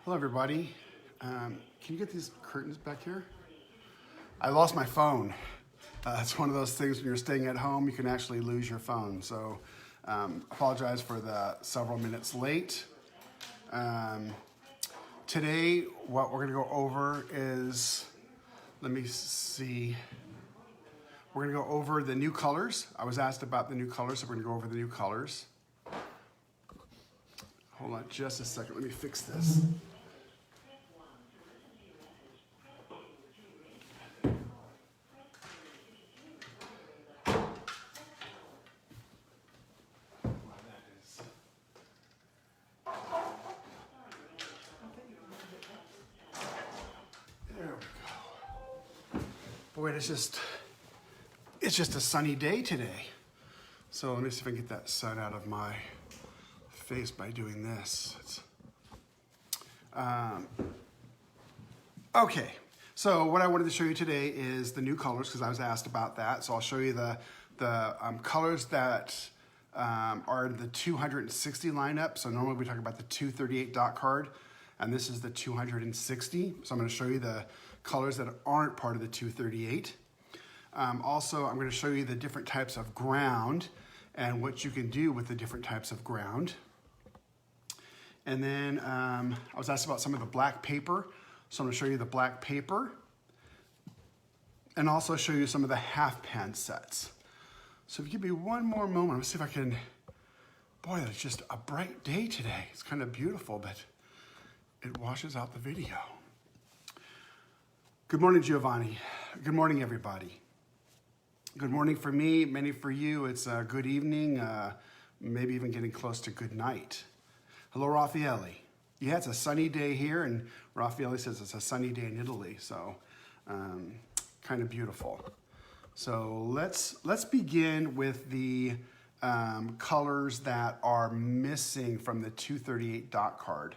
Hello everybody. Can you get these curtains back here? I lost my phone. It's one of those things when you're staying at home, you can actually lose your phone. So apologize for the several minutes late. Today, what we're gonna go over is, let me see. We're gonna go over the new colors. I was asked about the new colors, so we're gonna go over the new colors. Hold on just a second, let me fix this. There we go. Boy, it's just a sunny day today. So let me see if I can get that sun out of my face by doing this. Okay, so what I wanted to show you today is the new colors because I was asked about that. So I'll show you the colors that are in the 260 lineup. So normally we talk about the 238 dot card, and this is the 260. So I'm going to show you the colors that aren't part of the 238. Also, I'm going to show you the different types of ground and what you can do with the different types of ground. And then I was asked about some of the black paper. So I'm going to show you the black paper and also show you some of the half pan sets. So if you give me one more moment, let's see if I can, boy, it's just a bright day today. It's kind of beautiful, but it washes out the video. Good morning, Giovanni. Good morning, everybody. Good morning for me, many for you. It's a good evening, maybe even getting close to good night. Hello, Raffaele. Yeah, it's a sunny day here, and Raffaele says it's a sunny day in Italy, so kind of beautiful. So let's begin with the colors that are missing from the 238 dot card.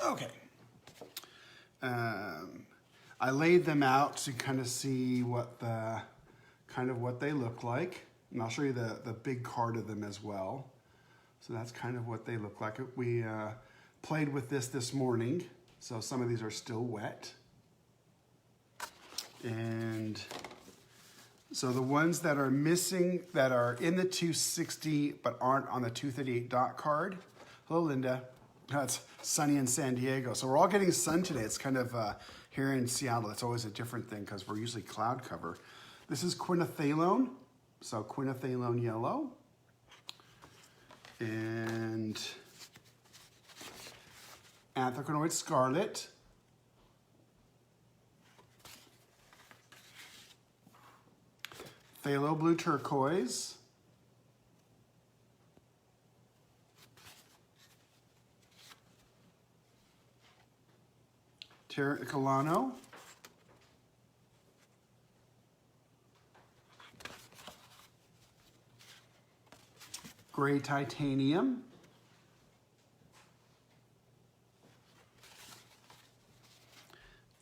Okay. I laid them out to kind of see what they look like, and I'll show you the big card of them as well. So that's kind of what they look like. We played with this morning, so some of these are still wet. And so the ones that are missing, that are in the 260 but aren't on the 238 dot card. Hello, Linda. It's sunny in San Diego. So we're all getting sun today. It's kind of, here in Seattle, it's always a different thing because we're usually cloud cover. This is quinethalone, so quinethalone yellow. And anthracanoid scarlet. Phthalo blue turquoise. Terra Icolano. Gray titanium.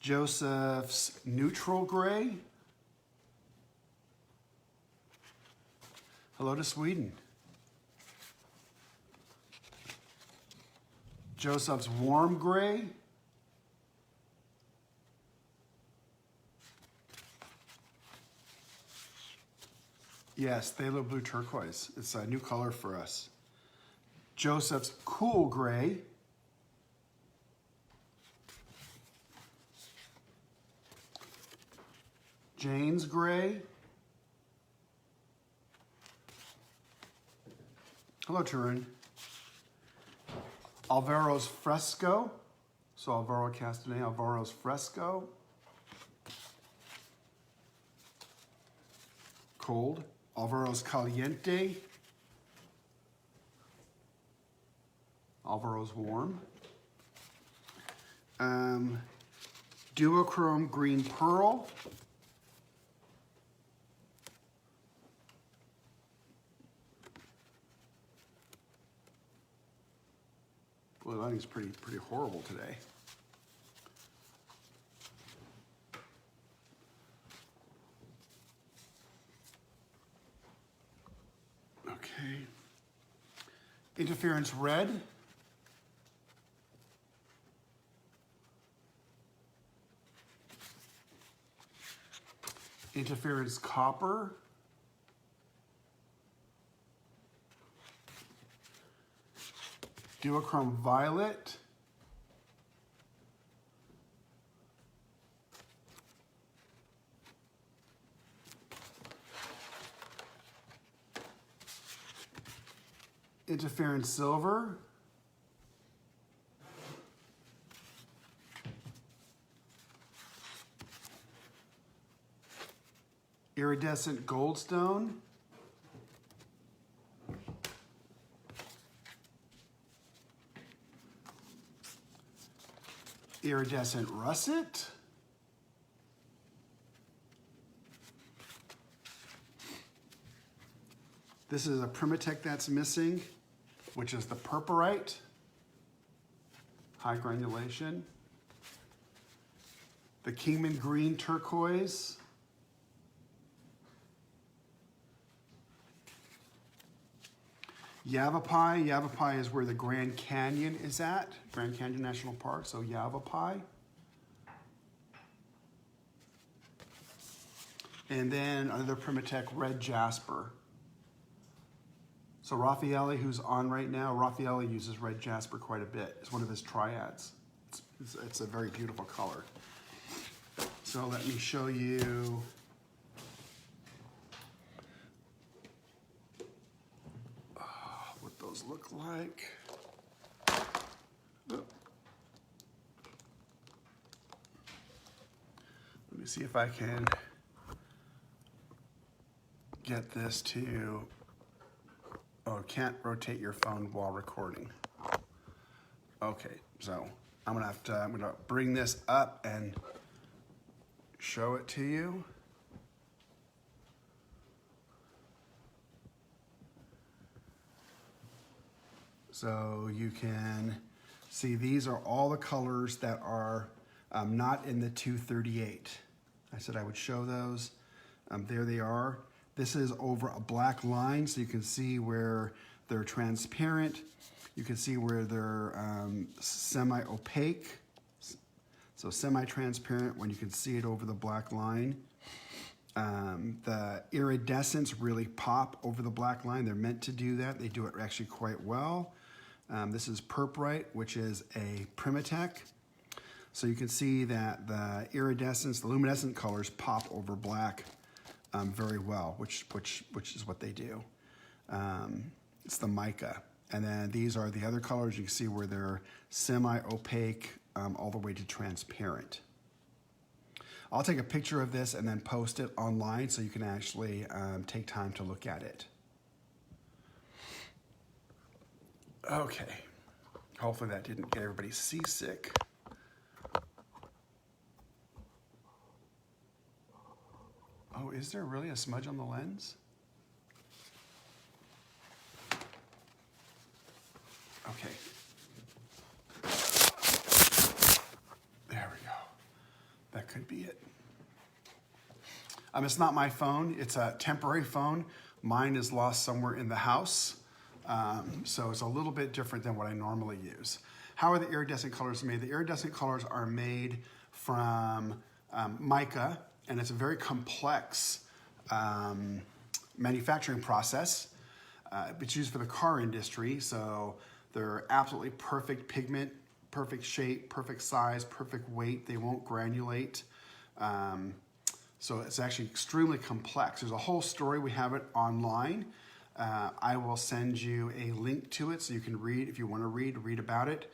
Joseph's neutral gray. Hello to Sweden. Joseph's warm gray. Yes, phthalo blue turquoise. It's a new color for us. Joseph's cool gray. Jane's gray. Hello, Turin. Alvaro's fresco. So Alvaro Castanet, Alvaro's fresco. Cold. Alvaro's caliente. Alvaro's warm. Duochrome green pearl. Boy, the lighting's pretty horrible today. Okay. Interference red. interference copper, duochrome violet, interference silver, iridescent goldstone, iridescent russet, this is a Primatech that's missing, which is the purpurite, high granulation, the Kingman green turquoise, Yavapai. Yavapai is where the Grand Canyon is at, Grand Canyon National Park, so Yavapai. And then another Primatech red jasper. So Raffaele, who's on right now, Raffaele uses red jasper quite a bit. It's one of his triads. It's a very beautiful color. So let me show you what those look like. Let me see if I can get this to, oh, can't rotate your phone while recording. Okay, so I'm gonna bring this up and show it to you. So you can see these are all the colors that are not in the 238. I said I would show those. There they are. This is over a black line, so you can see where they're transparent. You can see where they're semi-opaque. So semi-transparent when you can see it over the black line. The iridescence really pop over the black line. They're meant to do that. They do it actually quite well. This is purpurite, which is a Primatech. So you can see that the iridescence, the luminescent colors pop over black very well, which is what they do. It's the mica. And then these are the other colors. You can see where they're semi-opaque all the way to transparent. I'll take a picture of this and then post it online so you can actually take time to look at it. Okay, hopefully that didn't get everybody seasick. Oh, is there really a smudge on the lens? Okay. There we go. That could be it. It's not my phone. It's a temporary phone. Mine is lost somewhere in the house. So it's a little bit different than what I normally use. How are the iridescent colors made? The iridescent colors are made from mica, and it's a very complex manufacturing process. It's used for the car industry, so they're absolutely perfect pigment, perfect shape, perfect size, perfect weight. They won't granulate. So it's actually extremely complex. There's a whole story. We have it online. I will send you a link to it so you can read, if you want to read about it.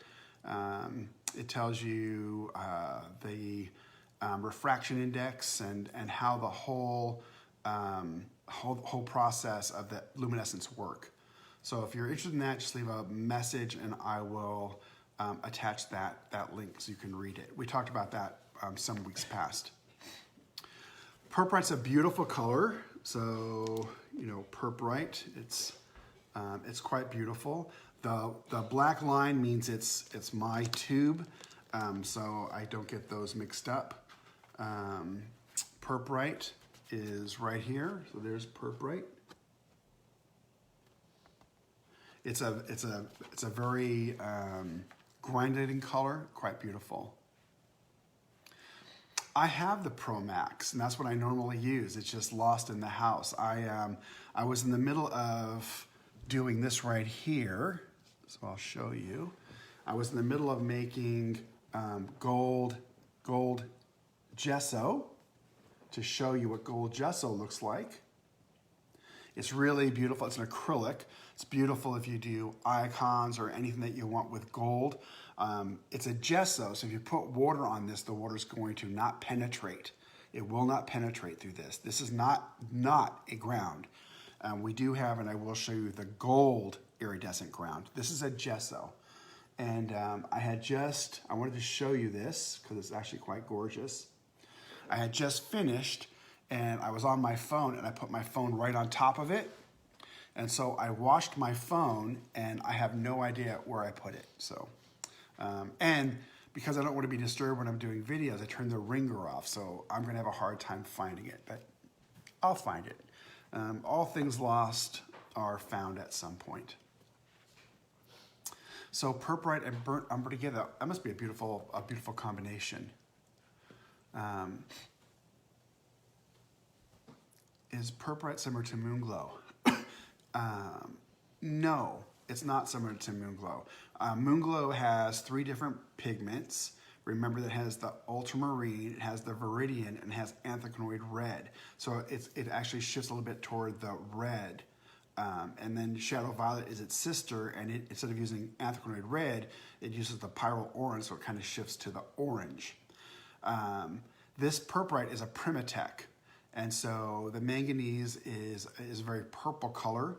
It tells you the refraction index and how the whole process of the luminescence work. So if you're interested in that, just leave a message and I will attach that link so you can read it. We talked about that some weeks past. Purpurite's a beautiful color. So, you know, purpurite, it's quite beautiful. The black line means it's my tube, so I don't get those mixed up. Purpurite is right here, so there's purpurite. It's a very granulating color, quite beautiful. I have the Pro Max, and that's what I normally use. It's just lost in the house. I was in the middle of doing this right here, so I'll show you. I was in the middle of making gold gesso to show you what gold gesso looks like. It's really beautiful. It's an acrylic. It's beautiful if you do icons or anything that you want with gold. It's a gesso, so if you put water on this, the water's going to not penetrate. It will not penetrate through this. This is not a ground. We do have, and I will show you, the gold iridescent ground. This is a gesso. And I wanted to show you this because it's actually quite gorgeous. I had just finished, and I was on my phone, and I put my phone right on top of it. And so I washed my phone, and I have no idea where I put it. So, and because I don't want to be disturbed when I'm doing videos, I turned the ringer off. So I'm going to have a hard time finding it, but I'll find it. All things lost are found at some point. So purpurite and burnt umber together, that must be a beautiful combination. Is purpurite similar to Moonglow? No, it's not similar to Moonglow. Moonglow has 3 different pigments. Remember that it has the ultramarine, it has the viridian, and it has anthraquinoid red. So it actually shifts a little bit toward the red. And then Shadow Violet is its sister, and instead of using anthraquinoid red, it uses the pyrrole orange, so it kind of shifts to the orange. This purpurite is a Primatech, and so the manganese is a very purple color.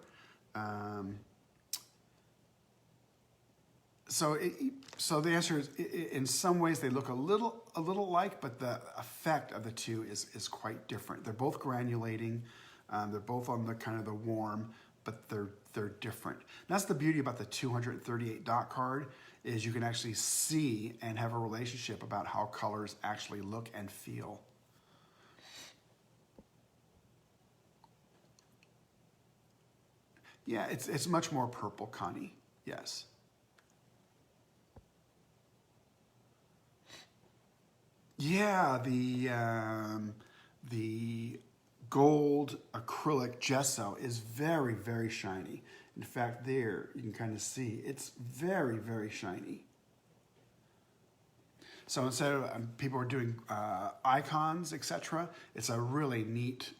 So the answer is, in some ways they look a little alike, but the effect of the two is quite different. They're both granulating. They're both on the kind of the warm, but they're different. And that's the beauty about the 238 dot card, is you can actually see and have a relationship about how colors actually look and feel. Yeah, it's much more purple, Connie. Yes. Yeah, the gold acrylic gesso is very, very shiny. In fact, there you can kind of see it's very, very shiny. So instead of people are doing icons, etc., it's a really neat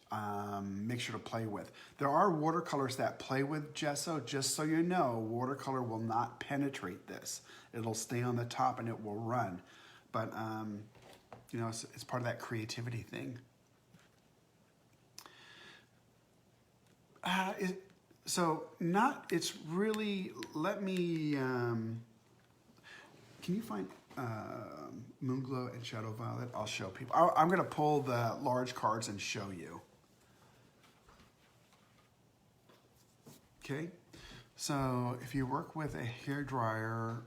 mixture to play with. There are watercolors that play with gesso. Just so you know, watercolor will not penetrate this. It'll stay on the top and it will run. But you know, it's part of that creativity thing. It's really, let me, can you find Moonglow and Shadow Violet? I'll show people. I'm going to pull the large cards and show you. Okay, so if you work with a hairdryer,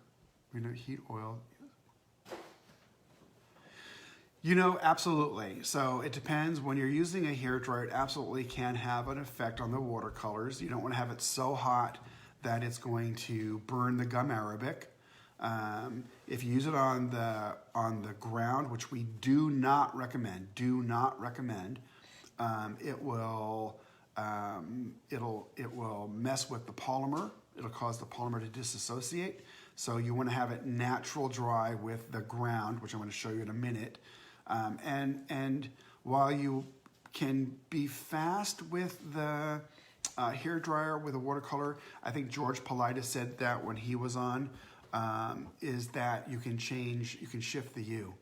heat oil, absolutely. So it depends. When you're using a hairdryer, it absolutely can have an effect on the watercolors. You don't want to have it so hot that it's going to burn the gum arabic. If you use it on the ground, which we do not recommend, it will mess with the polymer. It'll cause the polymer to disassociate. So you want to have it natural dry with the ground, which I'm going to show you in a minute. And while you can be fast with the hair dryer with a watercolor, I think George Politis said that when he was on, is that you can shift the hue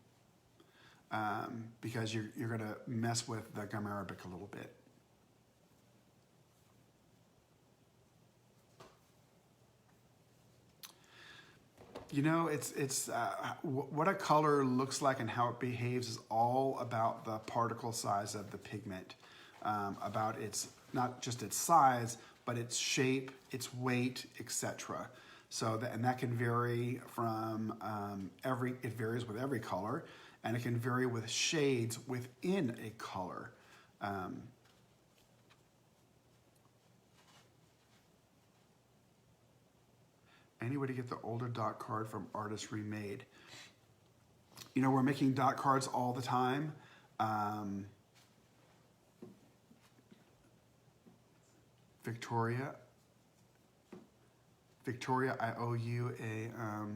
because you're going to mess with the gum arabic a little bit. What a color looks like and how it behaves is all about the particle size of the pigment, about its, not just its size, but its shape, its weight, etc. And that can vary from it varies with every color, and it can vary with shades within a color. Anybody get the older dot card from Artist Remade? You know, we're making dot cards all the time. Victoria, I owe you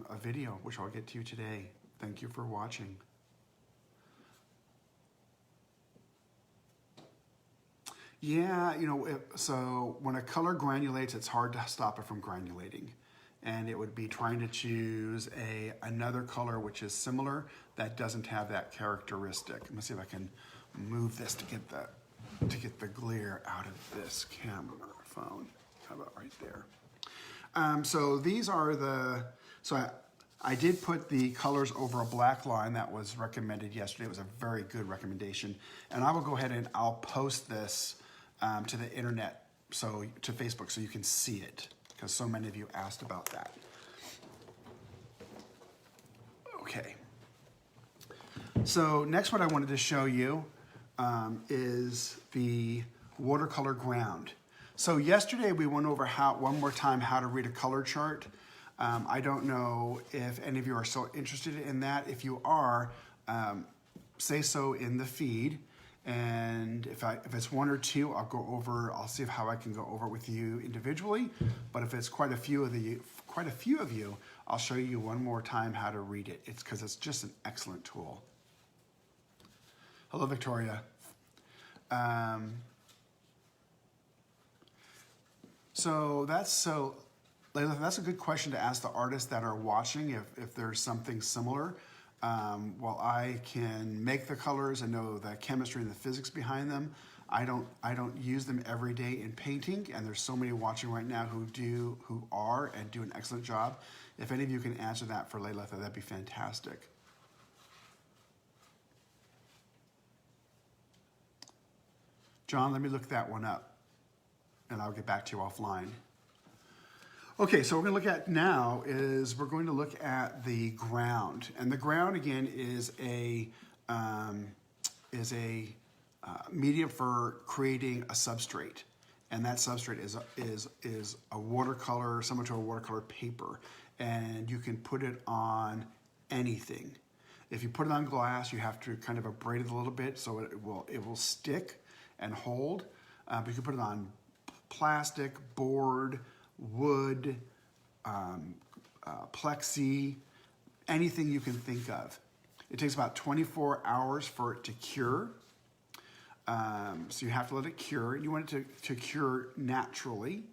a video, which I'll get to you today. Thank you for watching. Yeah, you know, so when a color granulates, it's hard to stop it from granulating. And it would be trying to choose another color which is similar that doesn't have that characteristic. Let me see if I can move this to get the glare out of this camera phone. How about right there? So these are I did put the colors over a black line that was recommended yesterday. It was a very good recommendation. And I will go ahead and I'll post this to the internet, to Facebook, so you can see it, because so many of you asked about that. Okay. So next what I wanted to show you is the watercolor ground. So yesterday we went over one more time how to read a color chart. I don't know if any of you are still interested in that. If you are, say so in the feed. And if it's one or two, I'll see how I can go over it with you individually. But if it's quite a few of you, I'll show you one more time how to read it. It's because it's just an excellent tool. Hello, Victoria. Layla, that's a good question to ask the artists that are watching if there's something similar. While I can make the colors and know the chemistry and the physics behind them, I don't use them every day in painting, and there's so many watching right now who do an excellent job. If any of you can answer that for Layla, that'd be fantastic. John, let me look that one up, and I'll get back to you offline. Okay, so we're going to look at now we're going to look at the ground, and the ground again is a medium for creating a substrate, and that substrate is a watercolor, similar to a watercolor paper, and you can put it on anything. If you put it on glass, you have to kind of abrade it a little bit so it will stick and hold, but you can put it on plastic, board, wood, plexi, anything you can think of. It takes about 24 hours for it to cure. So you have to let it cure. You want it to cure naturally.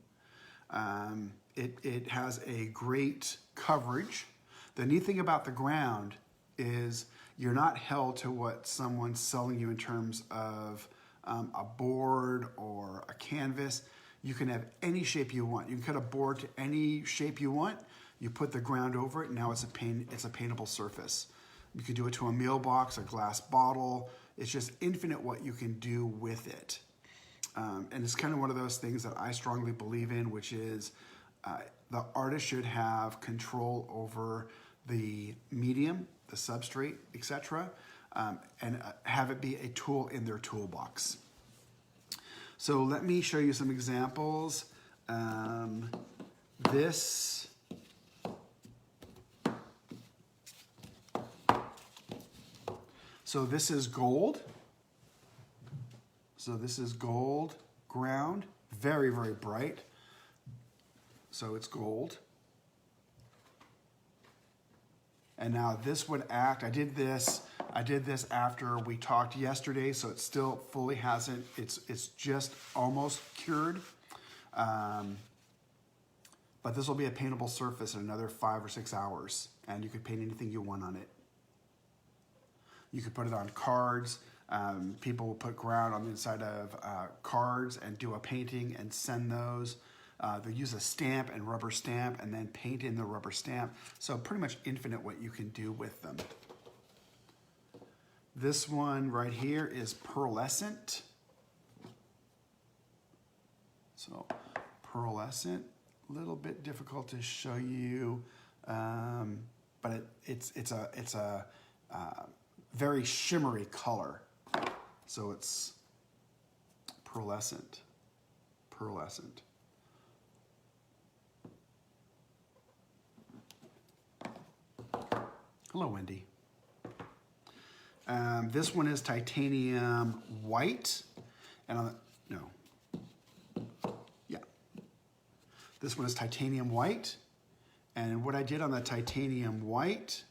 It has a great coverage. The neat thing about the ground is you're not held to what someone's selling you in terms of a board or a canvas. You can have any shape you want. You can cut a board to any shape you want. You put the ground over it, and now it's a paintable surface. You can do it to a meal box, a glass bottle. It's just infinite what you can do with it. And it's kind of one of those things that I strongly believe in, which is the artist should have control over the medium, the substrate, etc., and have it be a tool in their toolbox. So let me show you some examples. So this is gold. So this is gold ground, very, very bright. So it's gold. And now this would act, I did this after we talked yesterday, so it still fully hasn't, it's just almost cured. But this will be a paintable surface in another 5 or 6 hours, and you could paint anything you want on it. You could put it on cards. People will put ground on the inside of cards and do a painting and send those. They'll use a stamp and rubber stamp and then paint in the rubber stamp. So pretty much infinite what you can do with them. This one right here is pearlescent. So pearlescent, a little bit difficult to show you, but it's a very shimmery color. So it's pearlescent. Hello, Wendy. This one is titanium white. And on the, no, yeah. This one is titanium white. And what I did on the titanium white,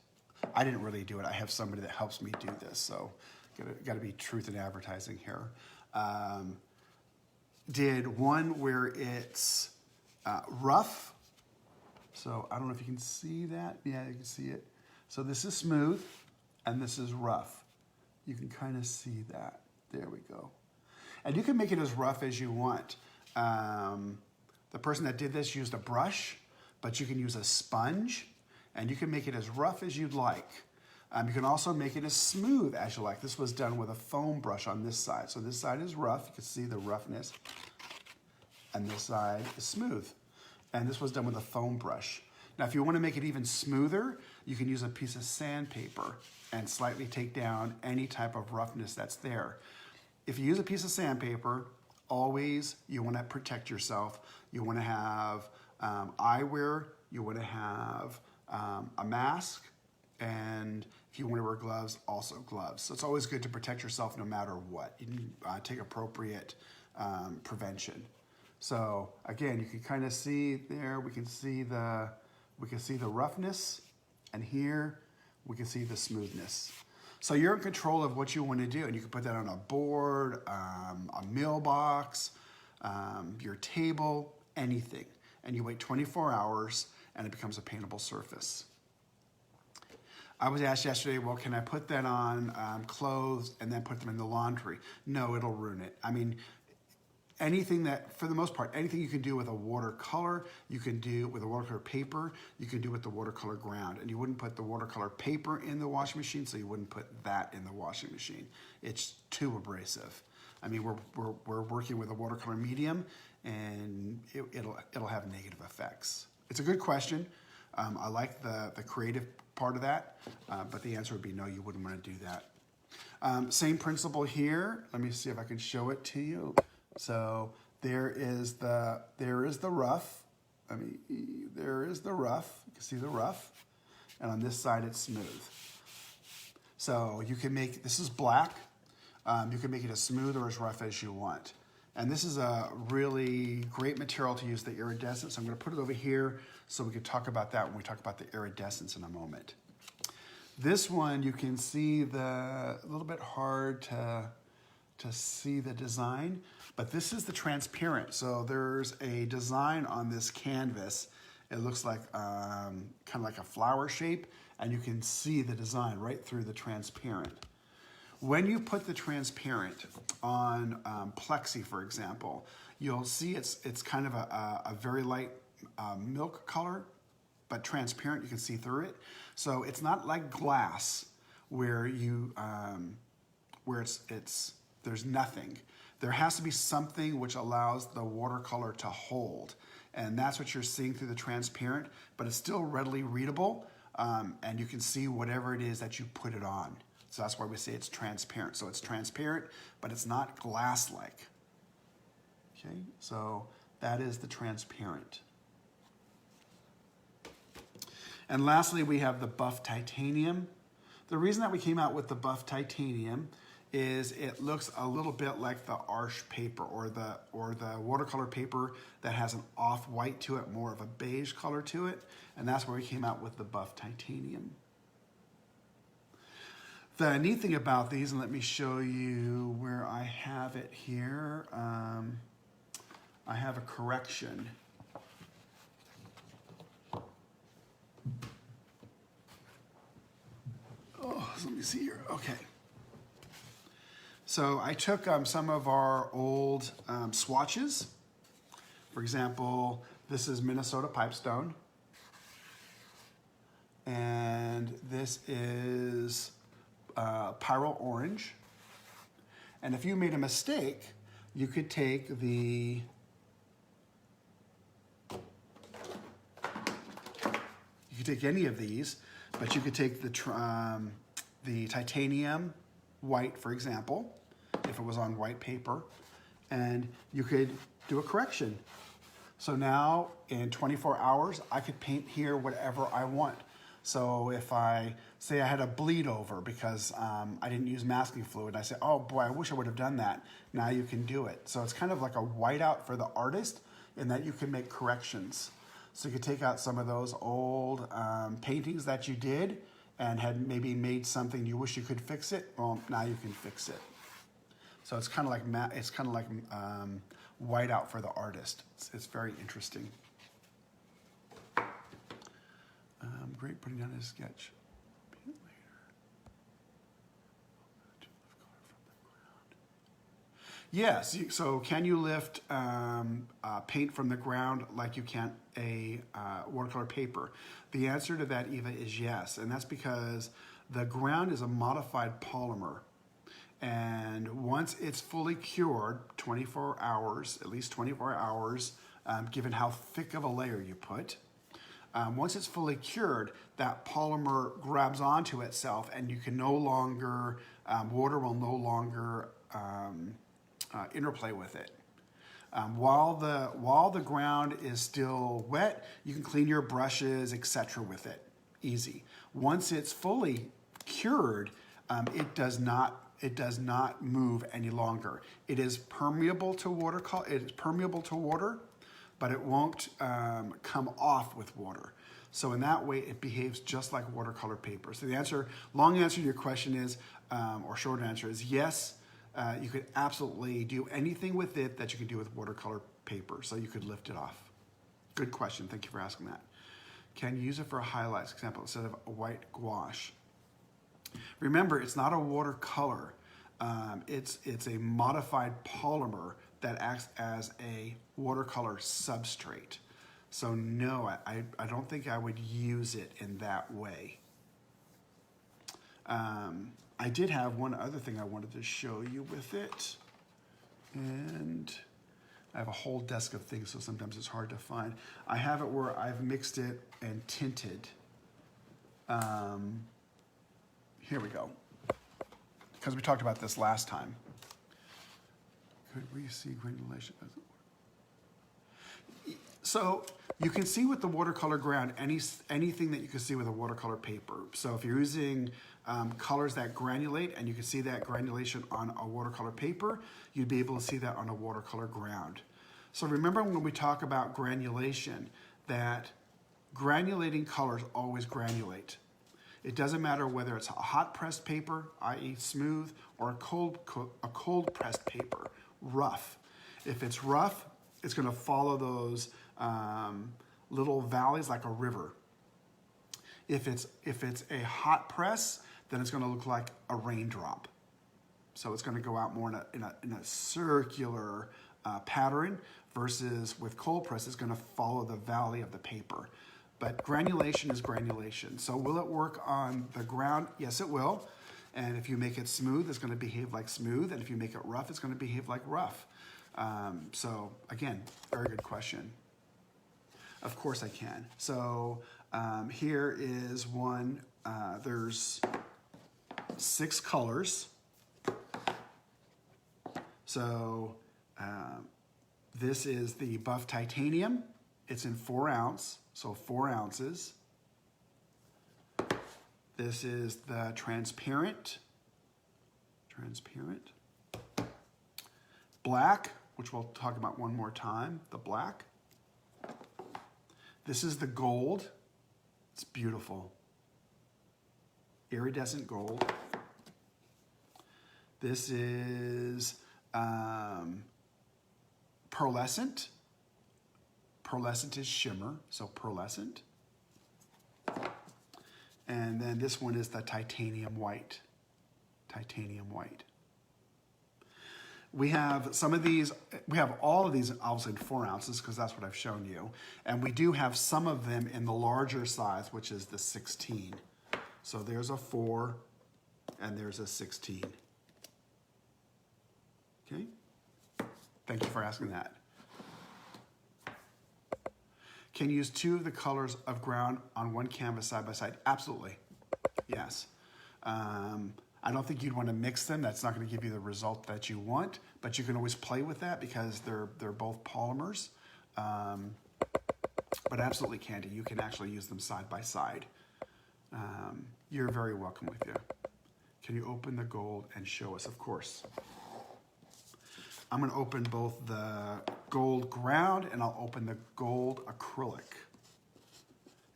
I didn't really do it. I have somebody that helps me do this, so got to be truth in advertising here. Did one where it's rough. So I don't know if you can see that. Yeah, you can see it. So this is smooth, and this is rough. You can kind of see that. There we go. And you can make it as rough as you want. The person that did this used a brush, but you can use a sponge, and you can make it as rough as you'd like. You can also make it as smooth as you like. This was done with a foam brush on this side. So this side is rough. You can see the roughness. And this side is smooth. And this was done with a foam brush. Now, if you want to make it even smoother, you can use a piece of sandpaper and slightly take down any type of roughness that's there. If you use a piece of sandpaper, always you want to protect yourself. You want to have eyewear. You want to have a mask. And if you want to wear gloves, also gloves. So it's always good to protect yourself no matter what. You can take appropriate prevention. So again, you can kind of see there, we can see the roughness, and here we can see the smoothness. So you're in control of what you want to do, and you can put that on a board, a mailbox, your table, anything. And you wait 24 hours, and it becomes a paintable surface. I was asked yesterday, well, can I put that on clothes and then put them in the laundry? No, it'll ruin it. I mean, anything that, for the most part, anything you can do with a watercolor, you can do with a watercolor paper, you can do with the watercolor ground. And you wouldn't put the watercolor paper in the washing machine, so you wouldn't put that in the washing machine. It's too abrasive. I mean, we're working with a watercolor medium, and it'll have negative effects. It's a good question. I like the creative part of that, but the answer would be no, you wouldn't want to do that. Same principle here. Let me see if I can show it to you. So there is the rough. I mean, there is the rough. You can see the rough, and on this side it's smooth. So you can make, this is black. You can make it as smooth or as rough as you want. And this is a really great material to use, the iridescence. I'm going to put it over here so we can talk about that when we talk about the iridescence in a moment. This one, you can see a little bit hard to see the design, but this is the transparent. So there's a design on this canvas. It looks like kind of like a flower shape, and you can see the design right through the transparent. When you put the transparent on plexi, for example, you'll see it's kind of a very light milk color, but transparent. You can see through it. So it's not like glass where you where there's nothing. There has to be something which allows the watercolor to hold, and that's what you're seeing through the transparent. But it's still readily readable, and you can see whatever it is that you put it on. So that's why we say it's transparent. So it's transparent, but it's not glass-like. Okay, so that is the transparent. And lastly, we have the buff titanium. The reason that we came out with the buff titanium is it looks a little bit like the Arches paper or the watercolor paper that has an off-white to it, more of a beige color to it. And that's where we came out with the buff titanium. The neat thing about these, and let me show you where I have it here. I have a correction. Oh, let me see here. Okay. So I took some of our old swatches. For example, this is Minnesota Pipestone. And this is Pyro Orange. And if you made a mistake, you could take the any of these, but you could take the titanium white, for example, if it was on white paper, and you could do a correction. So now in 24 hours, I could paint here whatever I want. So if I say I had a bleed over because I didn't use masking fluid, I say, oh boy, I wish I would have done that. Now you can do it. So it's kind of like a whiteout for the artist in that you can make corrections. So you could take out some of those old paintings that you did and had maybe made something you wish you could fix it. Well, now you can fix it. So it's kind of like whiteout for the artist. It's very interesting. Great putting down his sketch. Yes, so can you lift paint from the ground like you can a watercolor paper? The answer to that, Eva, is yes, and that's because the ground is a modified polymer. And once it's fully cured, 24 hours, at least 24 hours, given how thick of a layer you put, once it's fully cured, that polymer grabs onto itself and you can no longer, water will no longer interplay with it. While the ground is still wet, you can clean your brushes, etc. with it, easy. Once it's fully cured, it does not move any longer. It is permeable to water. It is permeable to water, but it won't come off with water. So in that way, it behaves just like watercolor paper. So the answer, long answer to your question is, or short answer is yes. You could absolutely do anything with it that you can do with watercolor paper. So you could lift it off. Good question. Thank you for asking that. Can you use it for highlights, example, instead of a white gouache? Remember, it's not a watercolor. It's a modified polymer that acts as a watercolor substrate. So no, I don't think I would use it in that way. I did have one other thing I wanted to show you with it. And I have a whole desk of things, so sometimes it's hard to find. I have it where I've mixed it and tinted. Here we go. Because we talked about this last time. Could we see granulation? So you can see with the watercolor ground anything that you can see with a watercolor paper. So if you're using colors that granulate, and you can see that granulation on a watercolor paper, you'd be able to see that on a watercolor ground. So remember when we talk about granulation, that granulating colors always granulate. It doesn't matter whether it's a hot pressed paper, i.e. smooth, or a cold pressed paper, rough. If it's rough, it's going to follow those little valleys like a river. If it's a hot press, then it's going to look like a raindrop. So it's going to go out more in a circular pattern, versus with cold press, it's going to follow the valley of the paper. But granulation is granulation. So will it work on the ground? Yes, it will. And if you make it smooth, it's going to behave like smooth. And if you make it rough, it's going to behave like rough. So again, very good question. Of course I can. So here is one. There's 6 colors. So this is the buff titanium. It's in 4 ounce, so 4 ounces. This is the transparent. Black, which we'll talk about one more time, the black. This is the gold. It's beautiful. Iridescent gold. This is pearlescent. Pearlescent is shimmer, so pearlescent. And then this one is the titanium white. Titanium white. We have some of these, we have all of these obviously in 4 ounces because that's what I've shown you. And we do have some of them in the larger size, which is the 16. So there's a 4 and there's a 16. Okay? Thank you for asking that. Can you use 2 of the colors of ground on one canvas side by side? Absolutely. Yes. I don't think you'd want to mix them. That's not going to give you the result that you want, but you can always play with that because they're both polymers. But absolutely can do. You can actually use them side by side. You're very welcome with you. Can you open the gold and show us? Of course. I'm going to open both the gold ground and I'll open the gold acrylic.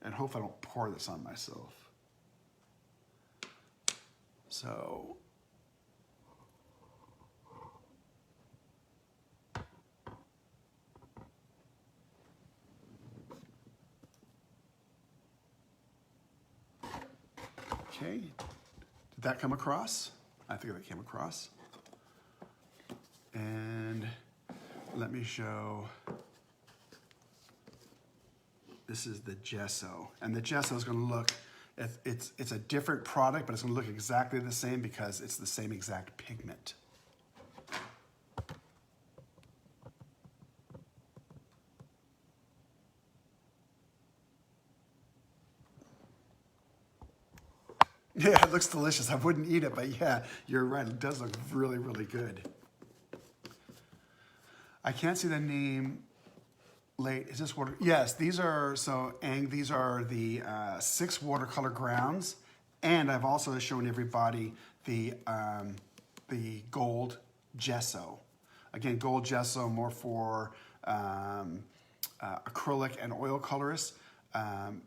And hope I don't pour this on myself. So, okay, did that come across? I think that came across. And let me show, this is the gesso. And the gesso is going to look, it's a different product, but it's going to look exactly the same because it's the same exact pigment. Yeah, it looks delicious. I wouldn't eat it, but yeah, you're right. It does look really, really good. I can't see the name. Late, is this water? Yes, these are, so Ang, these are the 6 watercolor grounds. And I've also shown everybody the gold gesso. Again, gold gesso more for acrylic and oil colorists.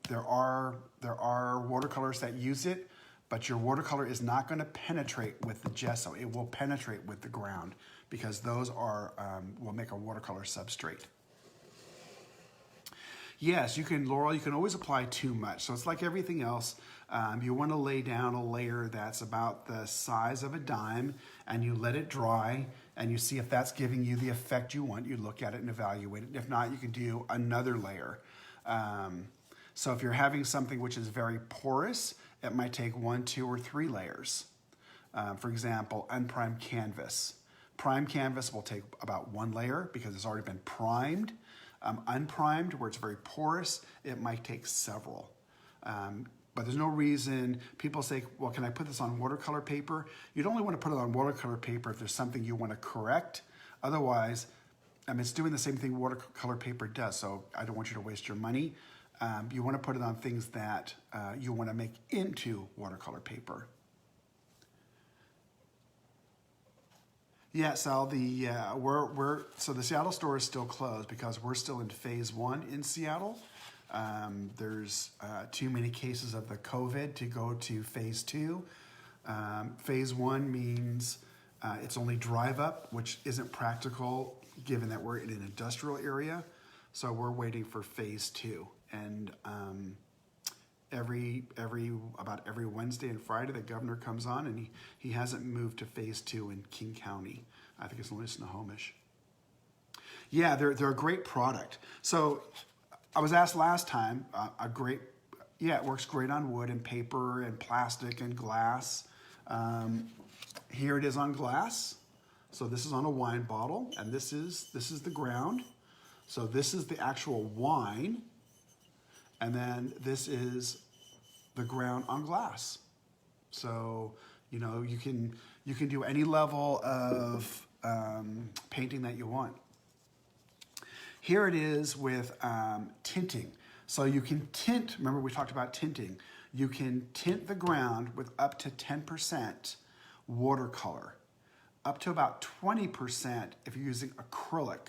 There are watercolors that use it, but your watercolor is not going to penetrate with the gesso. It will penetrate with the ground because those are will make a watercolor substrate. Yes, you can, Laurel, you can always apply too much. So it's like everything else. You want to lay down a layer that's about the size of a dime and you let it dry and you see if that's giving you the effect you want. You look at it and evaluate it. If not, you can do another layer. So if you're having something which is very porous, it might take 1, 2, or 3 layers. For example, unprimed canvas. Primed canvas will take about 1 layer because it's already been primed. Unprimed, where it's very porous, it might take several. But there's no reason, people say, well, can I put this on watercolor paper? You'd only want to put it on watercolor paper if there's something you want to correct. Otherwise, it's doing the same thing watercolor paper does, so I don't want you to waste your money. You want to put it on things that you want to make into watercolor paper. Yeah, Sal, so the Seattle store is still closed because we're still in phase 1 in Seattle. There's too many cases of the COVID to go to phase 2. Phase 1 means it's only drive up, which isn't practical given that we're in an industrial area. So we're waiting for phase 2. And about every Wednesday and Friday, the governor comes on, and he hasn't moved to phase 2 in King County. I think it's only Snohomish. Yeah, they're a great product. So I was asked last time, it works great on wood and paper and plastic and glass. Here it is on glass. So this is on a wine bottle, and this is the ground. So this is the actual wine, and then this is the ground on glass. So, you can do any level of painting that you want. Here it is with tinting. So you can tint, remember we talked about tinting. You can tint the ground with up to 10% watercolor, up to about 20% if you're using acrylic,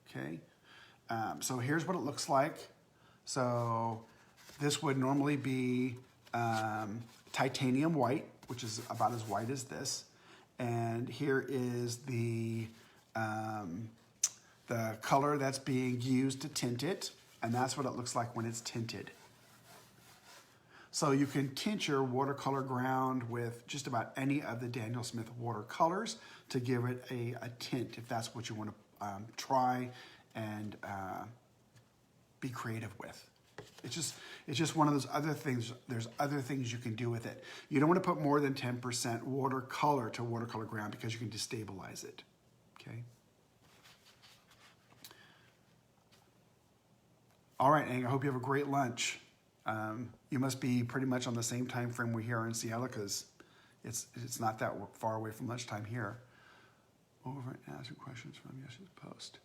okay? So here's what it looks like. So this would normally be titanium white, which is about as white as this. And here is the color that's being used to tint it. And that's what it looks like when it's tinted. So you can tint your watercolor ground with just about any of the Daniel Smith watercolors to give it a tint if that's what you want to try and be creative with. It's just one of those other things. There's other things you can do with it. You don't want to put more than 10% watercolor to watercolor ground because you can destabilize it, okay? All right, Ang, I hope you have a great lunch. You must be pretty much on the same time frame we're here in Seattle because it's not that far away from lunchtime here. Over and answer questions from yesterday's post.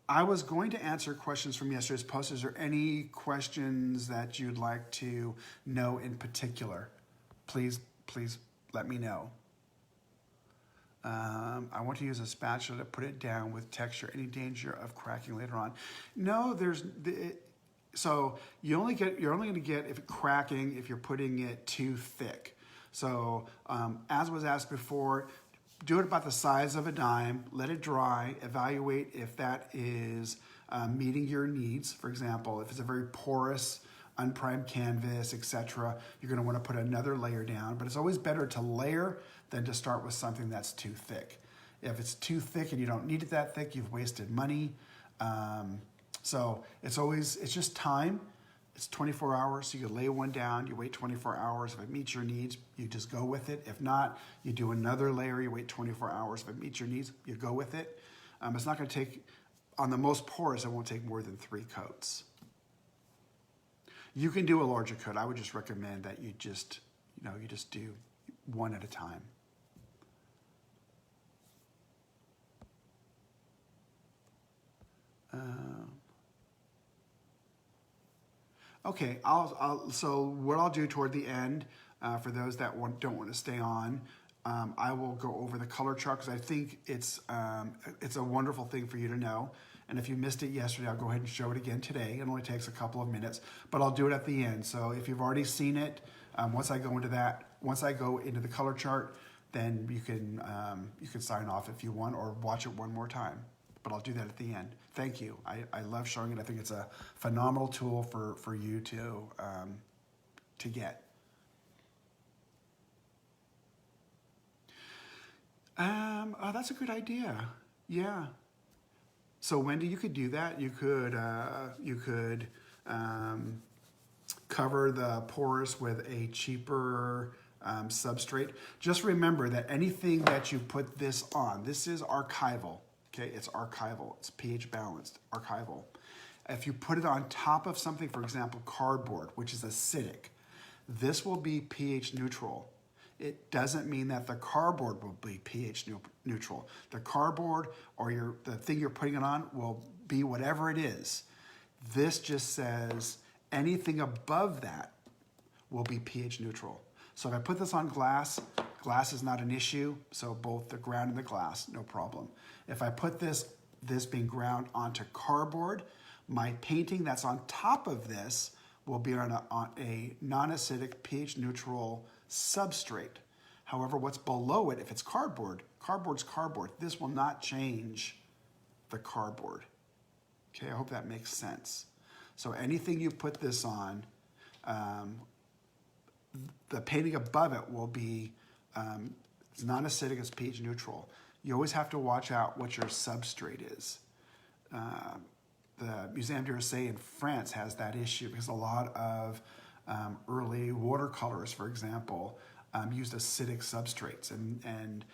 I was going to answer questions from yesterday's post. Is there any questions that you'd like to know in particular? Please let me know. I want to use a spatula to put it down with texture. Any danger of cracking later on? No, so you're only going to get if cracking if you're putting it too thick. So as was asked before, do it about the size of a dime, let it dry, evaluate if that is meeting your needs. For example, if it's a very porous, unprimed canvas, etc., you're going to want to put another layer down, but it's always better to layer than to start with something that's too thick. If it's too thick and you don't need it that thick, you've wasted money. So it's just time. It's 24 hours, so you lay one down, you wait 24 hours. If it meets your needs, you just go with it. If not, you do another layer, you wait 24 hours. If it meets your needs, you go with it. It's not gonna take, on the most porous, it won't take more than 3 coats. You can do a larger coat. I would just recommend that you just do one at a time. Okay, so what I'll do toward the end, for those that don't want to stay on, I will go over the color chart because I think it's a wonderful thing for you to know. And if you missed it yesterday, I'll go ahead and show it again today. It only takes a couple of minutes, but I'll do it at the end. So if you've already seen it, once I go into the color chart, then you can sign off if you want or watch it one more time. But I'll do that at the end. Thank you. I love showing it. I think it's a phenomenal tool for you to get. Oh, that's a good idea. Yeah. So Wendy, you could do that. You could cover the porous with a cheaper substrate. Just remember that anything that you put this on, this is archival. Okay, it's archival. It's pH balanced, archival. If you put it on top of something, for example, cardboard, which is acidic, this will be pH neutral. It doesn't mean that the cardboard will be pH neutral. The cardboard or the thing you're putting it on will be whatever it is. This just says anything above that will be pH neutral. So if I put this on glass, glass is not an issue, so both the ground and the glass, no problem. If I put this being ground onto cardboard, my painting that's on top of this will be on a non-acidic pH neutral substrate. However, what's below it, if it's cardboard, cardboard's cardboard. This will not change the cardboard. Okay, I hope that makes sense. So anything you put this on, the painting above it will be it's non-acidic, it's pH neutral. You always have to watch out what your substrate is. The Muséum d'Orsay in France has that issue because a lot of early watercolors, for example, used acidic substrates, and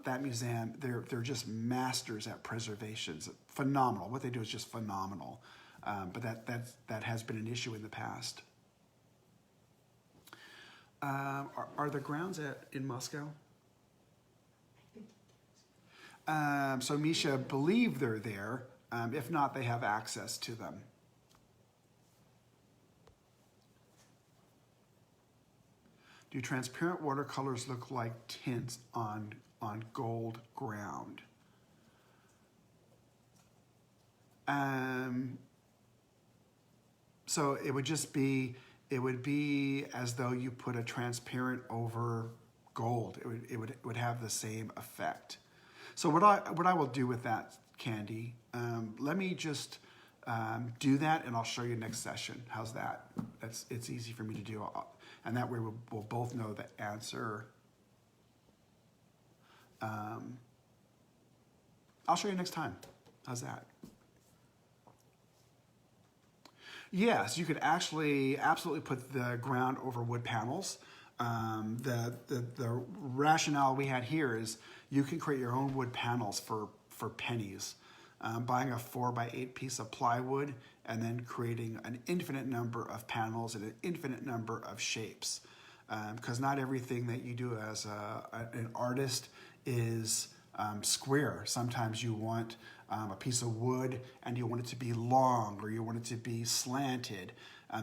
that museum, they're just masters at preservations. Phenomenal. What they do is just phenomenal. But that has been an issue in the past. Are the grounds in Moscow? So Misha, believe they're there. If not, they have access to them. Do transparent watercolors look like tints on gold ground? So it would be as though you put a transparent over gold. It would have the same effect. So what I will do with that, Candy, let me just do that, and I'll show you next session. How's that? It's easy for me to do, and that way we'll both know the answer. I'll show you next time. How's that? Yes, you could actually absolutely put the ground over wood panels. The rationale we had here is you can create your own wood panels for pennies. Buying a 4x8 piece of plywood and then creating an infinite number of panels and an infinite number of shapes. Because not everything that you do as an artist is square. Sometimes you want a piece of wood and you want it to be long or you want it to be slanted.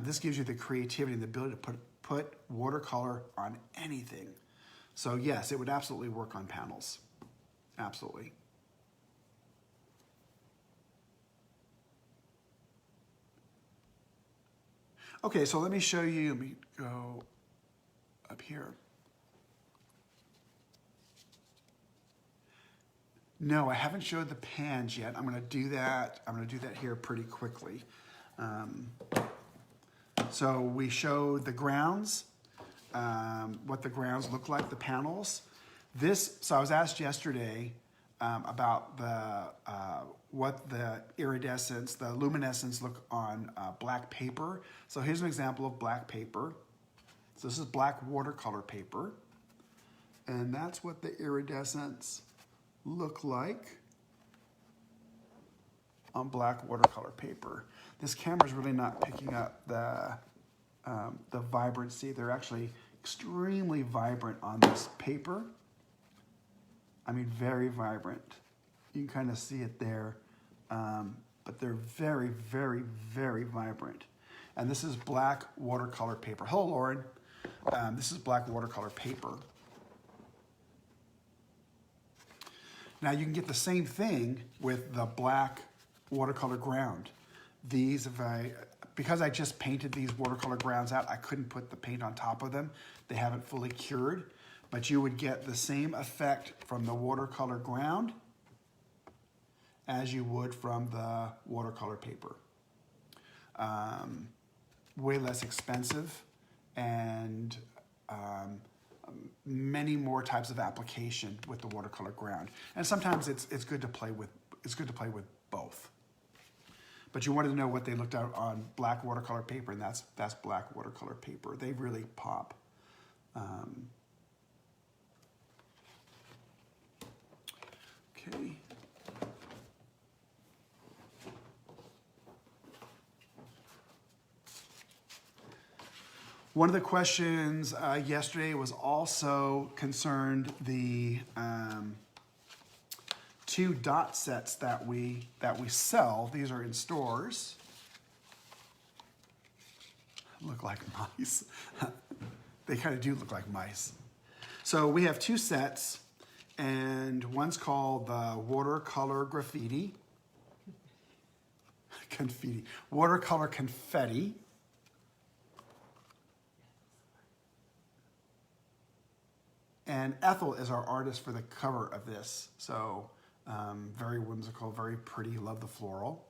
This gives you the creativity and the ability to put watercolor on anything. So yes, it would absolutely work on panels. Absolutely. Okay, so let me show you, let me go up here. No, I haven't showed the pans yet. I'm gonna do that. I'm gonna do that here pretty quickly. So we showed the grounds, what the grounds look like, the panels. So I was asked yesterday about what the iridescence, the luminescence look on black paper. So here's an example of black paper. So this is black watercolor paper. And that's what the iridescence look like on black watercolor paper. This camera's really not picking up the vibrancy. They're actually extremely vibrant on this paper. I mean, very vibrant. You can kind of see it there, but they're very, very, very vibrant. And this is black watercolor paper. Hello, Lauren. This is black watercolor paper. Now you can get the same thing with the black watercolor ground. These, because I just painted these watercolor grounds out, I couldn't put the paint on top of them. They haven't fully cured, but you would get the same effect from the watercolor ground as you would from the watercolor paper. Way less expensive and many more types of application with the watercolor ground. And sometimes it's good to play with. It's good to play with both. But you wanted to know what they looked out on black watercolor paper, and that's black watercolor paper. They really pop. Okay. One of the questions yesterday was also concerned the 2 dot sets that we sell. These are in stores. Look like mice. They kind of do look like mice. So we have 2 sets, and one's called the watercolor graffiti. Confetti. Watercolor confetti. And Ethel is our artist for the cover of this. So very whimsical, very pretty, love the floral.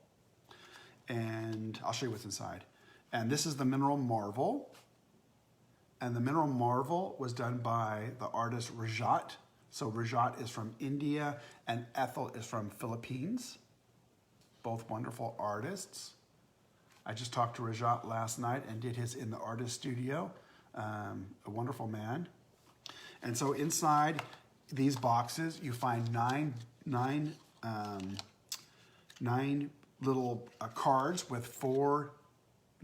And I'll show you what's inside. And this is the Mineral Marvel. And the Mineral Marvel was done by the artist Rajat. So Rajat is from India and Ethel is from Philippines. Both wonderful artists. I just talked to Rajat last night and did his in the artist studio. A wonderful man. And so inside these boxes, you find nine little cards with 4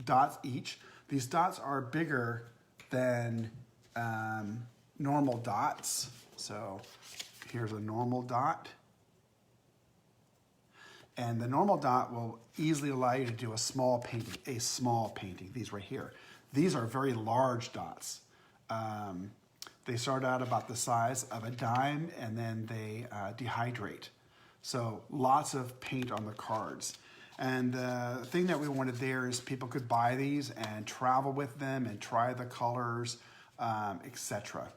dots each. These dots are bigger than normal dots. So here's a normal dot. And the normal dot will easily allow you to do a small painting, these right here. These are very large dots. They start out about the size of a dime and then they dehydrate. So lots of paint on the cards. And the thing that we wanted there is people could buy these and travel with them and try the colors, etc.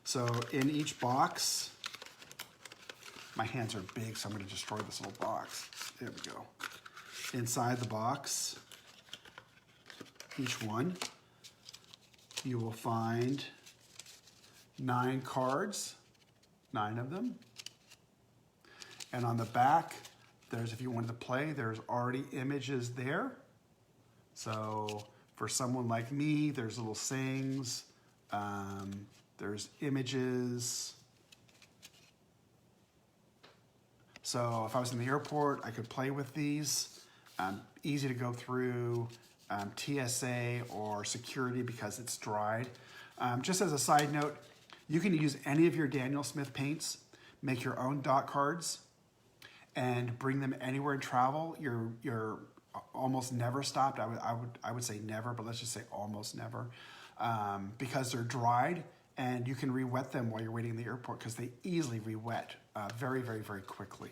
So in each box, my hands are big, so I'm going to destroy this little box. There we go. Inside the box, each one, you will find 9 cards, 9 of them. And on the back, there's, if you wanted to play, there's already images there. So for someone like me, there's little sayings, there's images. So if I was in the airport, I could play with these. Easy to go through TSA or security because it's dried. Just as a side note, you can use any of your Daniel Smith paints, make your own dot cards, and bring them anywhere in travel. You're almost never stopped. I would say never, but let's just say almost never, because they're dried and you can re-wet them while you're waiting in the airport because they easily re-wet very, very, very quickly.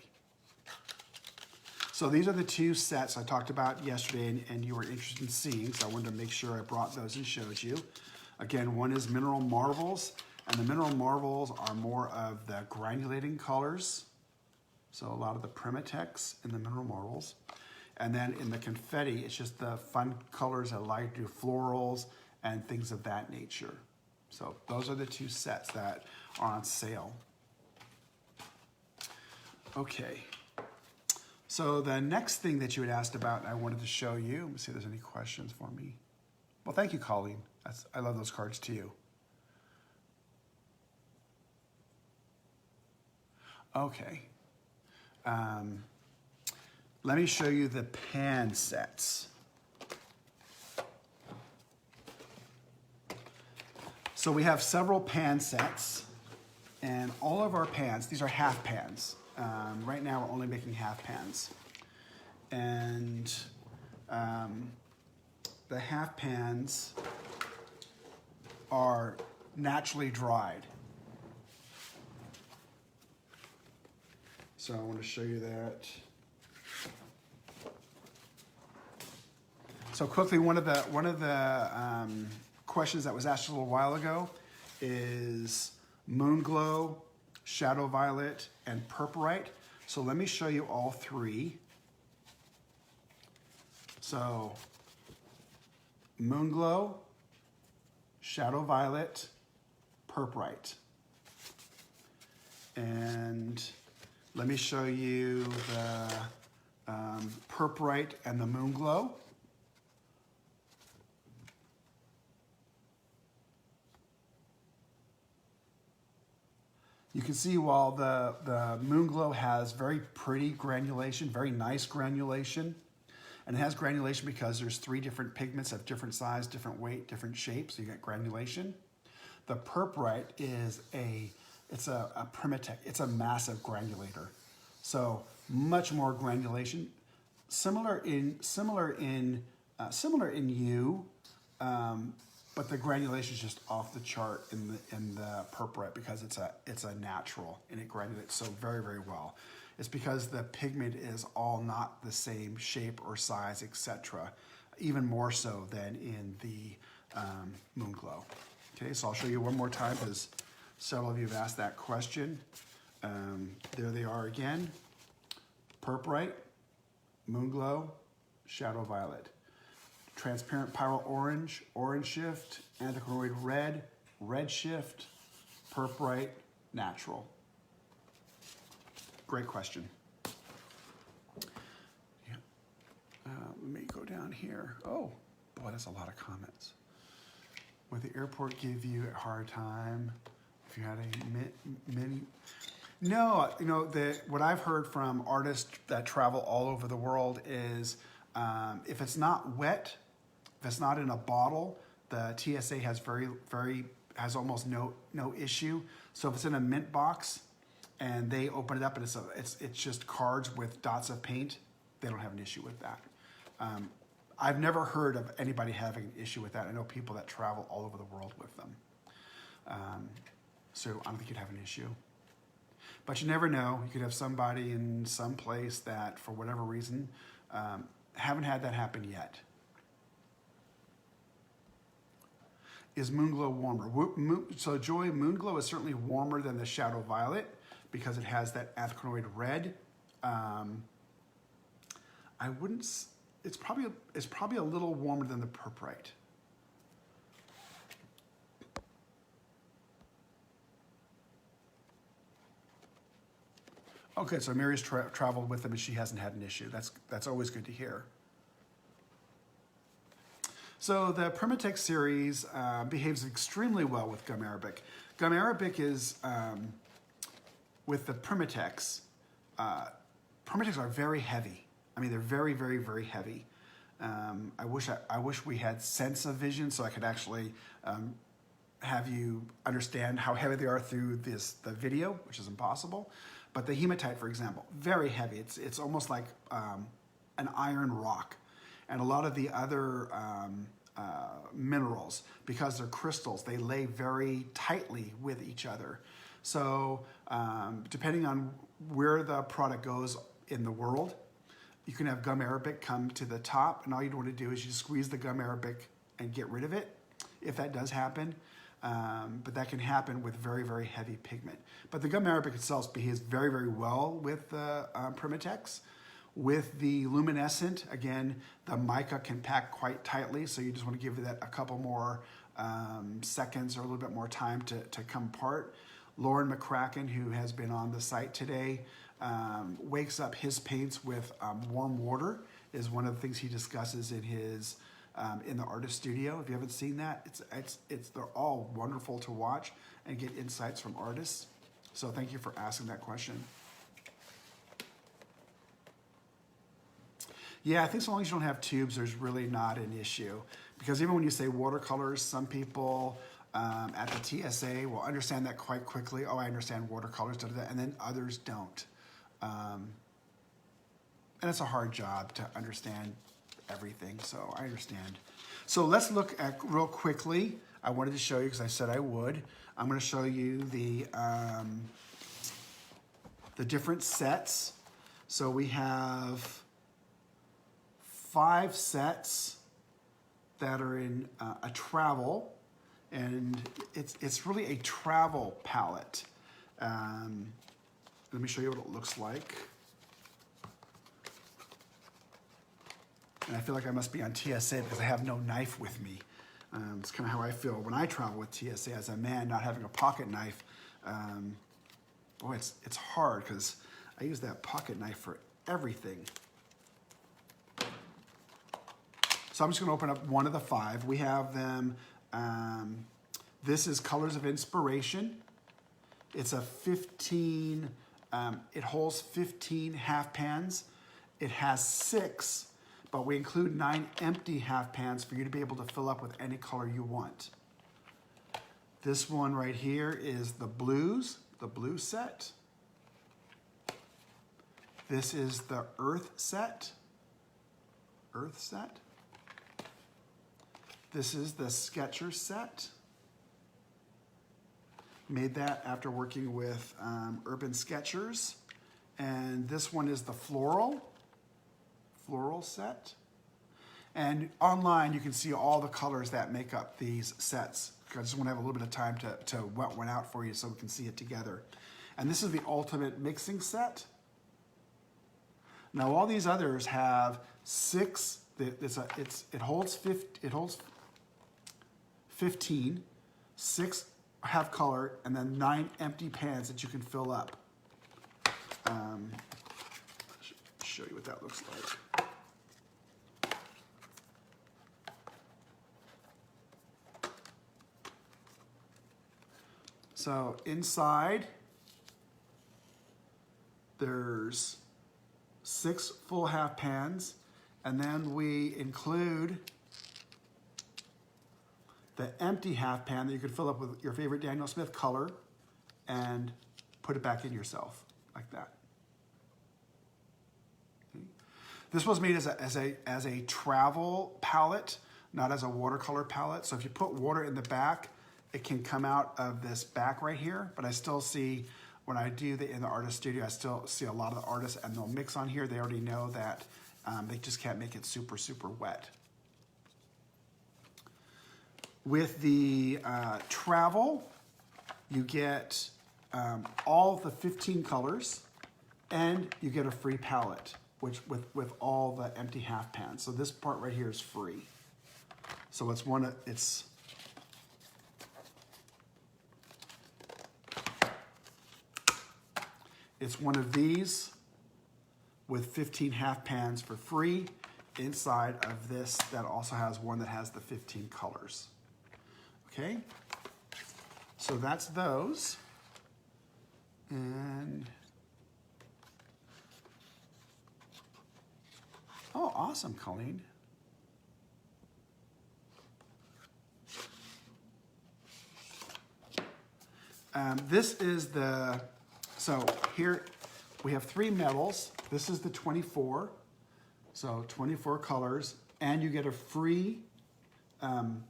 So these are the two sets I talked about yesterday and you were interested in seeing, so I wanted to make sure I brought those and showed you. Again, one is Mineral Marvels, and the Mineral Marvels are more of the granulating colors. So a lot of the Primitex in the Mineral Marvels. And then in the Confetti, it's just the fun colors that allow you to do florals and things of that nature. So those are the two sets that are on sale. Okay. So the next thing that you had asked about, I wanted to show you. Let me see if there's any questions for me. Well, thank you, Colleen. I love those cards too. Okay. Let me show you the pan sets. So we have several pan sets, and all of our pans, these are half pans. Right now we're only making half pans. And the half pans are naturally dried. So I want to show you that. So quickly, one of the questions that was asked a little while ago is Moon Glow, Shadow Violet, and Purpurite. So let me show you all three. So Moon Glow, Shadow Violet, Purpurite. And let me show you the Purpurite and the Moon Glow. You can see while the Moon Glow has very pretty granulation, very nice granulation, and it has granulation because there's 3 different pigments of different size, different weight, different shapes, so you get granulation. The Purpurite is a Primitex. It's a massive granulator, so much more granulation. Similar in hue, but the granulation is just off the chart in the Purpurite because it's a natural and it granulates so very, very well. It's because the pigment is all not the same shape or size, etc. Even more so than in the Moon Glow. Okay, so I'll show you one more time because several of you have asked that question. There they are again. Purpurite, Moon Glow, Shadow Violet. Transparent Pyrrole Orange, Orange Shift, Anthraquinoid Red, Red Shift, Purpurite, Natural. Great question. Yeah. Let me go down here. Oh, boy, that's a lot of comments. Would the airport give you a hard time if you had a mini? No, you know, what I've heard from artists that travel all over the world is if it's not wet, if it's not in a bottle, the TSA has almost no issue. So if it's in a mint box and they open it up and it's just cards with dots of paint, they don't have an issue with that. I've never heard of anybody having an issue with that. I know people that travel all over the world with them. So I don't think you'd have an issue. But you never know. You could have somebody in some place that, for whatever reason, haven't had that happen yet. Is Moon Glow warmer? So Joy, Moon Glow is certainly warmer than the Shadow Violet because it has that anthraquinoid red. I wouldn't. It's probably a little warmer than the Purpurite. Okay, so Mary's traveled with them and she hasn't had an issue. That's always good to hear. So the Primitex series behaves extremely well with gum arabic. Gum arabic is, with the Primitex, Primitex are very heavy. I mean, they're very, very, very heavy. I wish we had sense of vision so I could actually have you understand how heavy they are through the video, which is impossible. But the hematite, for example, very heavy. It's almost like an iron rock. And a lot of the other minerals, because they're crystals, they lay very tightly with each other. So depending on where the product goes in the world, you can have gum arabic come to the top, and all you want to do is you squeeze the gum arabic and get rid of it, if that does happen. But that can happen with very, very heavy pigment. But the gum arabic itself behaves very, very well with the Primatex. With the luminescent, again, the mica can pack quite tightly, so you just want to give that a couple more seconds or a little bit more time to come apart. Lauren McCracken, who has been on the site today, wakes up his paints with warm water, is one of the things he discusses in his in the artist studio. If you haven't seen that, they're all wonderful to watch and get insights from artists. So thank you for asking that question. Yeah, I think so long as you don't have tubes, there's really not an issue. Because even when you say watercolors, some people at the TSA will understand that quite quickly. Oh, I understand watercolors, da, da, da, and then others don't. And it's a hard job to understand everything, so I understand. So let's look at real quickly. I wanted to show you because I said I would. I'm going to show you the different sets. So we have 5 sets that are in a travel, and it's really a travel palette. Let me show you what it looks like. And I feel like I must be on TSA because I have no knife with me. It's kind of how I feel when I travel with TSA as a man, not having a pocket knife. Boy, it's hard because I use that pocket knife for everything. So I'm just going to open up one of the 5. We have them. This is Colors of Inspiration. It's a 15, it holds 15 half pans. It has 6, but we include 9 empty half pans for you to be able to fill up with any color you want. This one right here is the blues, the blue set. This is the earth set. This is the Sketcher set. Made that after working with Urban Sketchers. And this one is the floral set. And online you can see all the colors that make up these sets. I just want to have a little bit of time to wet one out for you so we can see it together. And this is the ultimate mixing set. Now all these others have 6. It holds 15, 6 have color, and then 9 empty pans that you can fill up. Show you what that looks like. So inside, there's 6 full half pans, and then we include the empty half pan that you could fill up with your favorite Daniel Smith color and put it back in yourself, like that. Okay. This was made as a travel palette, not as a watercolor palette. So if you put water in the back, it can come out of this back right here, but I still see, when I do in the artist studio, I still see a lot of the artists, and they'll mix on here. They already know that they just can't make it super, super wet. With the travel, you get all the 15 colors, and you get a free palette, which with all the empty half pans. So this part right here is free. So it's one of these with 15 half pans for free inside of this that also has one that has the 15 colors. Okay, so that's those. And, oh, awesome, Colleen. This is the, so here we have 3 metals. This is the 24, so 24 colors, and you get a free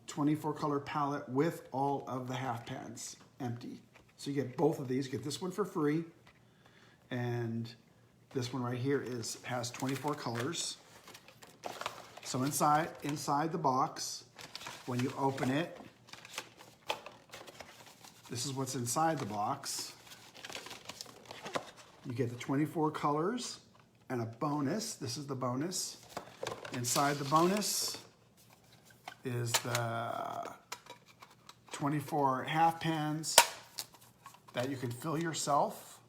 24 color palette with all of the half pans empty. So you get both of these. You get this one for free, and this one right here has 24 colors. So inside the box, when you open it, this is what's inside the box. You get the 24 colors and a bonus. This is the bonus. Inside the bonus is the 24 half pans that you can fill yourself.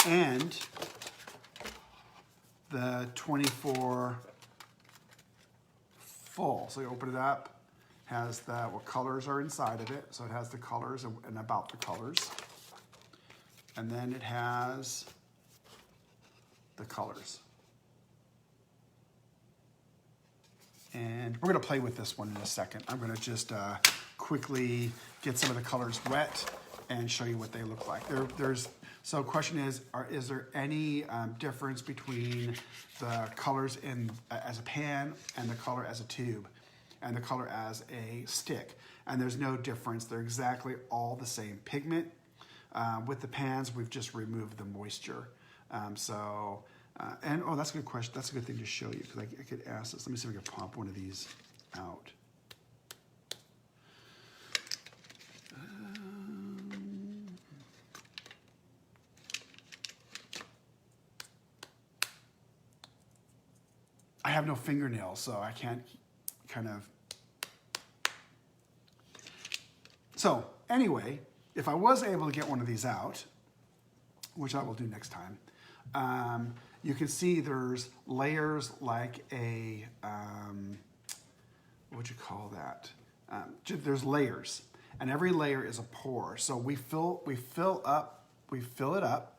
And the 24 full. So you open it up, has what colors are inside of it. So it has the colors and about the colors. And then it has the colors. And we're gonna play with this one in a second. I'm gonna just quickly get some of the colors wet and show you what they look like. So question is there any difference between the colors as a pan and the color as a tube and the color as a stick? And there's no difference. They're exactly all the same pigment. With the pans, we've just removed the moisture. Oh, that's a good question. That's a good thing to show you, because I could ask this. Let me see if I can pop one of these out. I have no fingernails, so I can't kind of. So anyway, if I was able to get one of these out, which I will do next time, you can see there's layers like a, what would you call that? There's layers, and every layer is a pour. So we fill it up,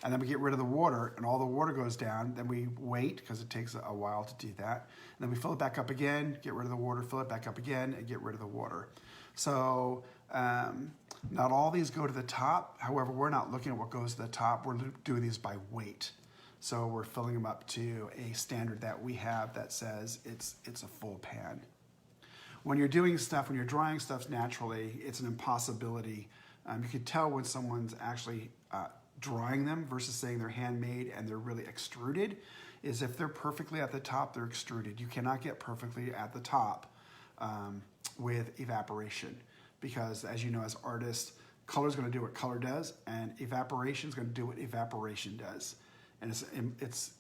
and then we get rid of the water, and all the water goes down. Then we wait, because it takes a while to do that. And then we fill it back up again, get rid of the water, fill it back up again, and get rid of the water. So not all these go to the top. However, we're not looking at what goes to the top. We're doing these by weight. So we're filling them up to a standard that we have that says it's a full pan. When you're doing stuff, when you're drawing stuff naturally, it's an impossibility. You can tell when someone's actually drawing them versus saying they're handmade and they're really extruded, is if they're perfectly at the top, they're extruded. You cannot get perfectly at the top with evaporation, because as you know, as artists, color is going to do what color does, and evaporation is going to do what evaporation does. And it's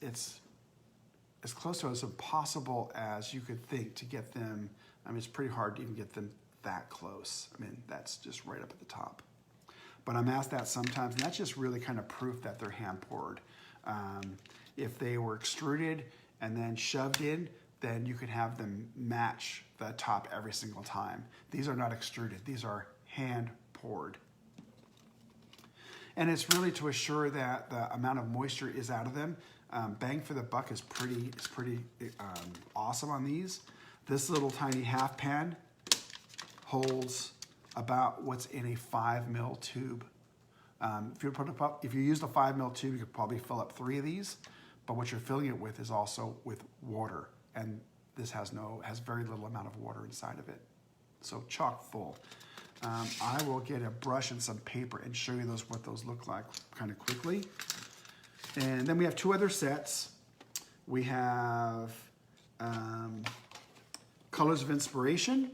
as close to as impossible as you could think to get them. I mean, it's pretty hard to even get them that close. I mean, that's just right up at the top. But I'm asked that sometimes, and that's just really kind of proof that they're hand poured. If they were extruded and then shoved in, then you could have them match the top every single time. These are not extruded. These are hand poured. And it's really to assure that the amount of moisture is out of them. Bang for the buck is pretty awesome on these. This little tiny half pan holds about what's in a 5 mil tube. If you used a 5 mil tube, you could probably fill up 3 of these. But what you're filling it with is also with water, and this has very little amount of water inside of it. So chock full. I will get a brush and some paper and show you what those look like kind of quickly. And then we have 2 other sets. We have Colors of Inspiration.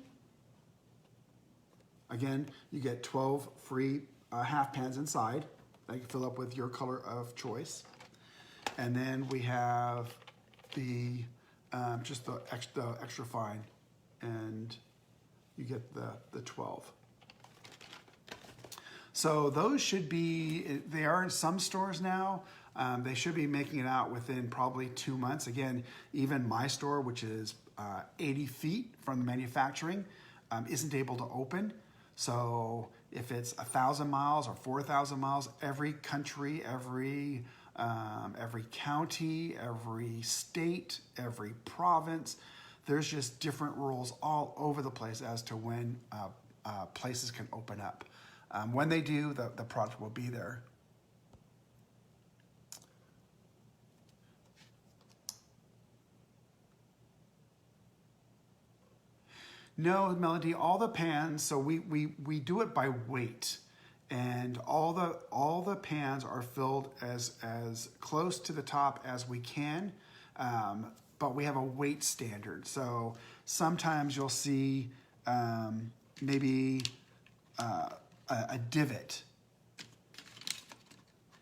Again, you get 12 free half pans inside that you can fill up with your color of choice. And then we have the just the extra fine, and you get the 12. So those should be, they are in some stores now. They should be making it out within probably 2 months. Again, even my store, which is 80 feet from the manufacturing, isn't able to open. So if it's 1,000 miles or 4,000 miles, every country, every county, every state, every province, there's just different rules all over the place as to when places can open up. When they do, the product will be there. No, Melody, all the pans, so we do it by weight. And all the pans are filled as close to the top as we can, but we have a weight standard. So sometimes you'll see maybe a divot.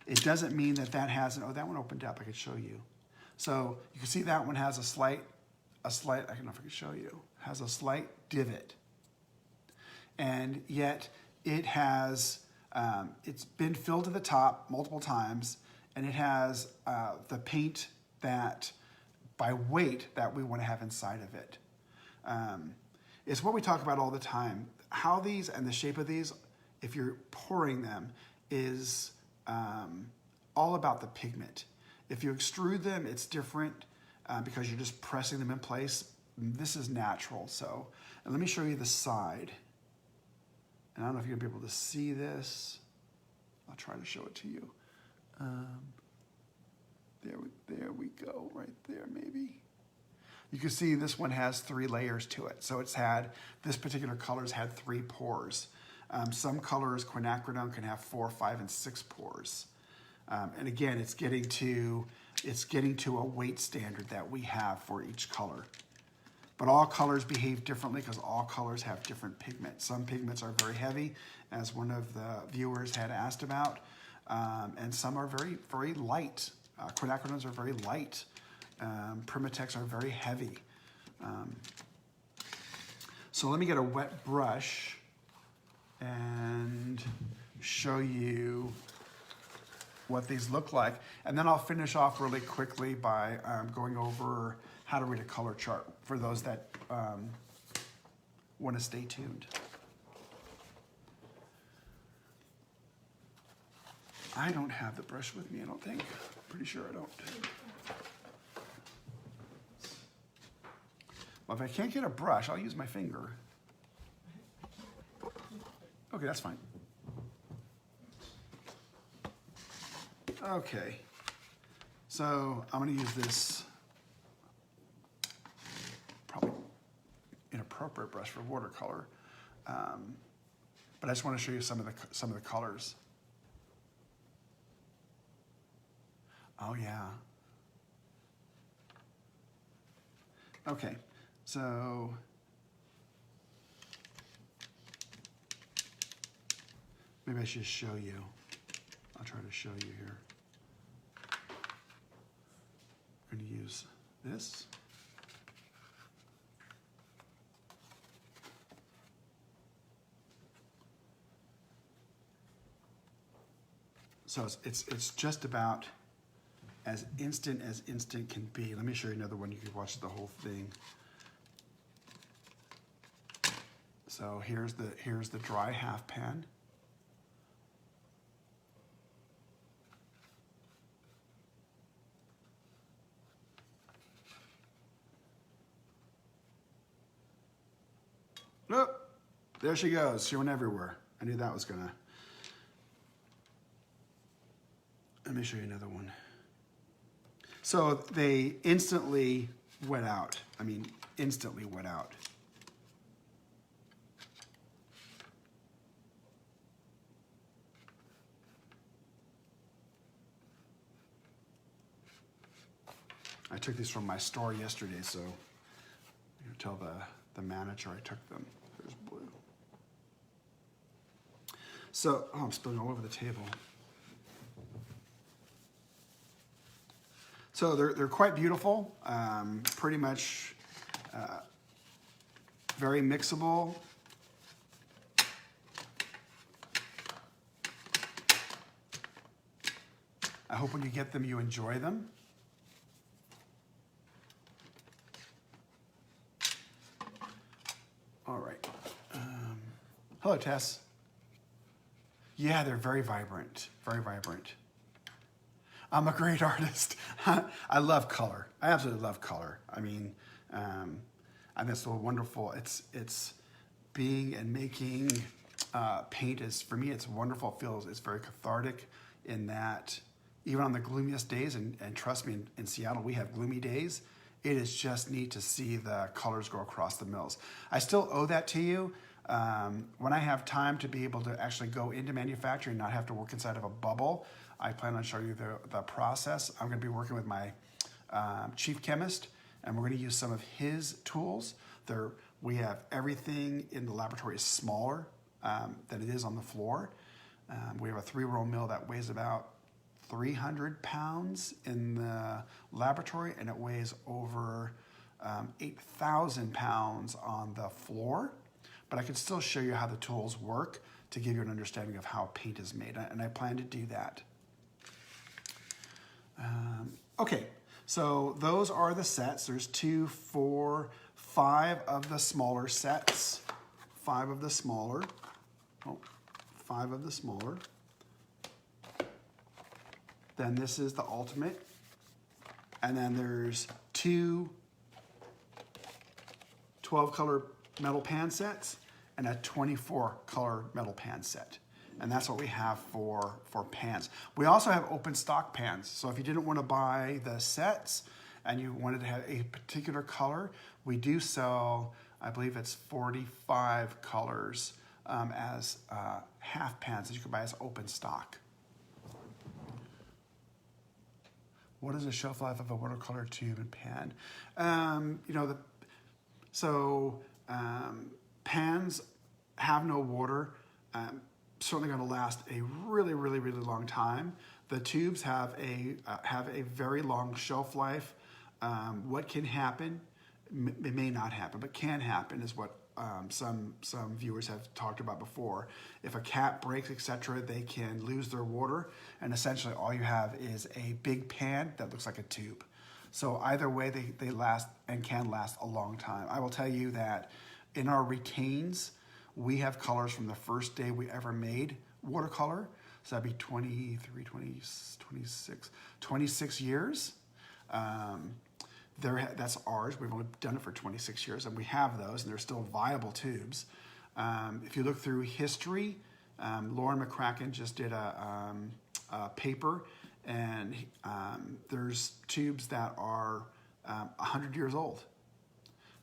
It doesn't mean that hasn't, oh, that one opened up, I could show you. So you can see that one has a slight, I don't know if I can show you, has a slight divot. And yet it has, it's been filled to the top multiple times, and it has the paint that, by weight, that we want to have inside of it. It's what we talk about all the time. How these and the shape of these, if you're pouring them, is all about the pigment. If you extrude them, it's different because you're just pressing them in place. This is natural. So, and let me show you the side. And I don't know if you're gonna be able to see this. I'll try to show it to you. There we go, right there maybe. You can see this one has 3 layers to it. So this particular color's had 3 pores. Some colors, quinacridone, can have 4, 5, and 6 pores. And again, it's getting to a weight standard that we have for each color. But all colors behave differently because all colors have different pigments. Some pigments are very heavy, as one of the viewers had asked about, and some are very, very light. Quinacridones are very light. Primatex are very heavy. So let me get a wet brush and show you what these look like. And then I'll finish off really quickly by going over how to read a color chart for those that want to stay tuned. I don't have the brush with me, I don't think. Pretty sure I don't. Well, if I can't get a brush, I'll use my finger. Okay, that's fine. Okay, so I'm going to use this probably inappropriate brush for watercolor, but I just want to show you some of the colors. Oh yeah. Okay, so maybe I should show you. I'll try to show you here. I'm going to use this. So it's just about as instant can be. Let me show you another one. You can watch the whole thing. So here's the dry half pan. Oh, there she goes. She went everywhere. I knew that was gonna. Let me show you another one. So they instantly wet out. I mean, instantly wet out. I took these from my store yesterday, so you know, tell the manager I took them. There's blue. So, oh, I'm spilling all over the table. So they're quite beautiful, pretty much very mixable. I hope when you get them, you enjoy them. All right. Hello, Tess. Yeah, they're very vibrant, very vibrant. I'm a great artist. I love color. I absolutely love color. I mean, and it's so wonderful. It's being and making paint is, for me, it's wonderful. It's very cathartic in that even on the gloomiest days, and trust me, in Seattle, we have gloomy days, it is just neat to see the colors go across the mills. I still owe that to you. When I have time to be able to actually go into manufacturing, not have to work inside of a bubble, I plan on showing you the process. I'm going to be working with my chief chemist, and we're going to use some of his tools. We have everything in the laboratory is smaller than it is on the floor. We have a 3-roll mill that weighs about 300 pounds in the laboratory, and it weighs over 8,000 pounds on the floor. But I can still show you how the tools work to give you an understanding of how paint is made, and I plan to do that. Okay, so those are the sets. There's 2, 4, 5 of the smaller sets. 5 of the smaller. Oh, 5 of the smaller. Then this is the ultimate. And then there's 2 12-color metal pan sets and a 24-color metal pan set. And that's what we have for pans. We also have open stock pans. So if you didn't want to buy the sets and you wanted to have a particular color, we do sell, I believe it's 45 colors as half pans that you can buy as open stock. What is the shelf life of a watercolor tube and pan? Pans have no water. Certainly going to last a really, really, really long time. The tubes have a very long shelf life. What can happen? It may not happen, but can happen is what some viewers have talked about before. If a cap breaks, etc., they can lose their water, and essentially all you have is a big pan that looks like a tube. So either way, they last and can last a long time. I will tell you that in our retains, we have colors from the first day we ever made watercolor. So that'd be 26 years. That's ours. We've only done it for 26 years, and we have those, and they're still viable tubes. If you look through history, Lauren McCracken just did a paper, and there's tubes that are 100 years old.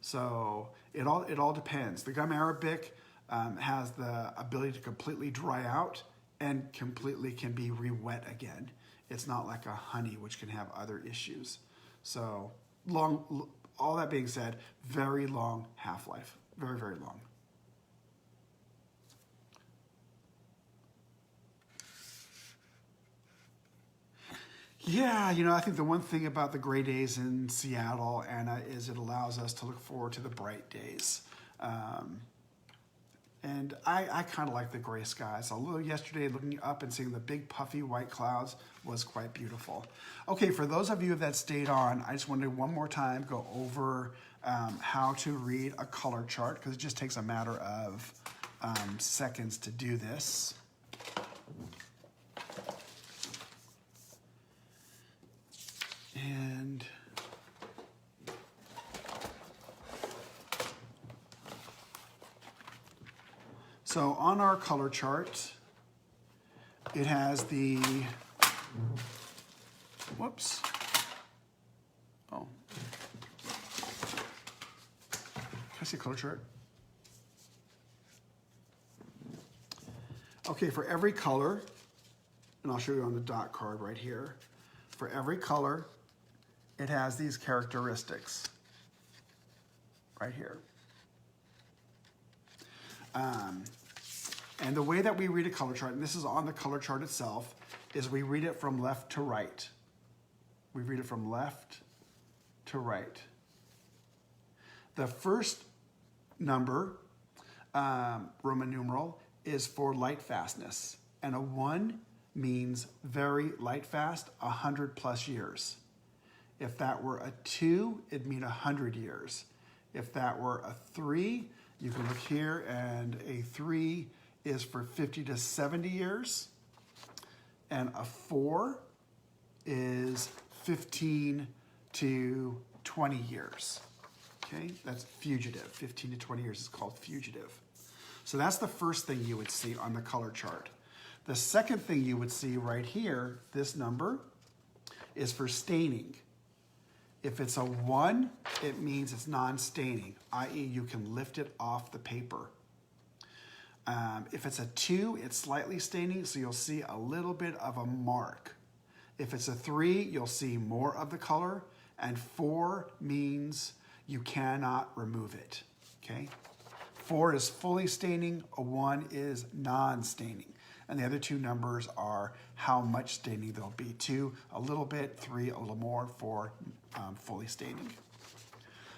So it all depends. The gum arabic has the ability to completely dry out and completely can be re-wet again. It's not like a honey, which can have other issues. So long. All that being said, very long half-life, very, very long. Yeah, I think the one thing about the gray days in Seattle, Anna, is it allows us to look forward to the bright days. And I kind of like the gray skies. Although yesterday looking up and seeing the big puffy white clouds was quite beautiful. Okay, for those of you that stayed on, I just wanted to one more time go over how to read a color chart, because it just takes a matter of seconds to do this. And so on our color chart, it has the, whoops, oh, can I see a color chart? Okay, for every color, and I'll show you on the dot card right here, for every color, it has these characteristics right here. And the way that we read a color chart, and this is on the color chart itself, is we read it from left to right. We read it from left to right. The first number, Roman numeral, is for light fastness. And a 1 means very light fast, 100 plus years. If that were a 2, it'd mean 100 years. If that were a 3, you can look here, and a 3 is for 50 to 70 years. And a 4 is 15 to 20 years. Okay, that's fugitive. 15 to 20 years is called fugitive. So that's the first thing you would see on the color chart. The second thing you would see right here, this number, is for staining. If it's a 1, it means it's non-staining, i.e. you can lift it off the paper. If it's a 2, it's slightly staining, so you'll see a little bit of a mark. If it's a 3, you'll see more of the color, and 4 means you cannot remove it, okay? 4 is fully staining, a 1 is non-staining. And the other two numbers are how much staining there'll be. 2, a little bit, 3, a little more, 4, fully staining.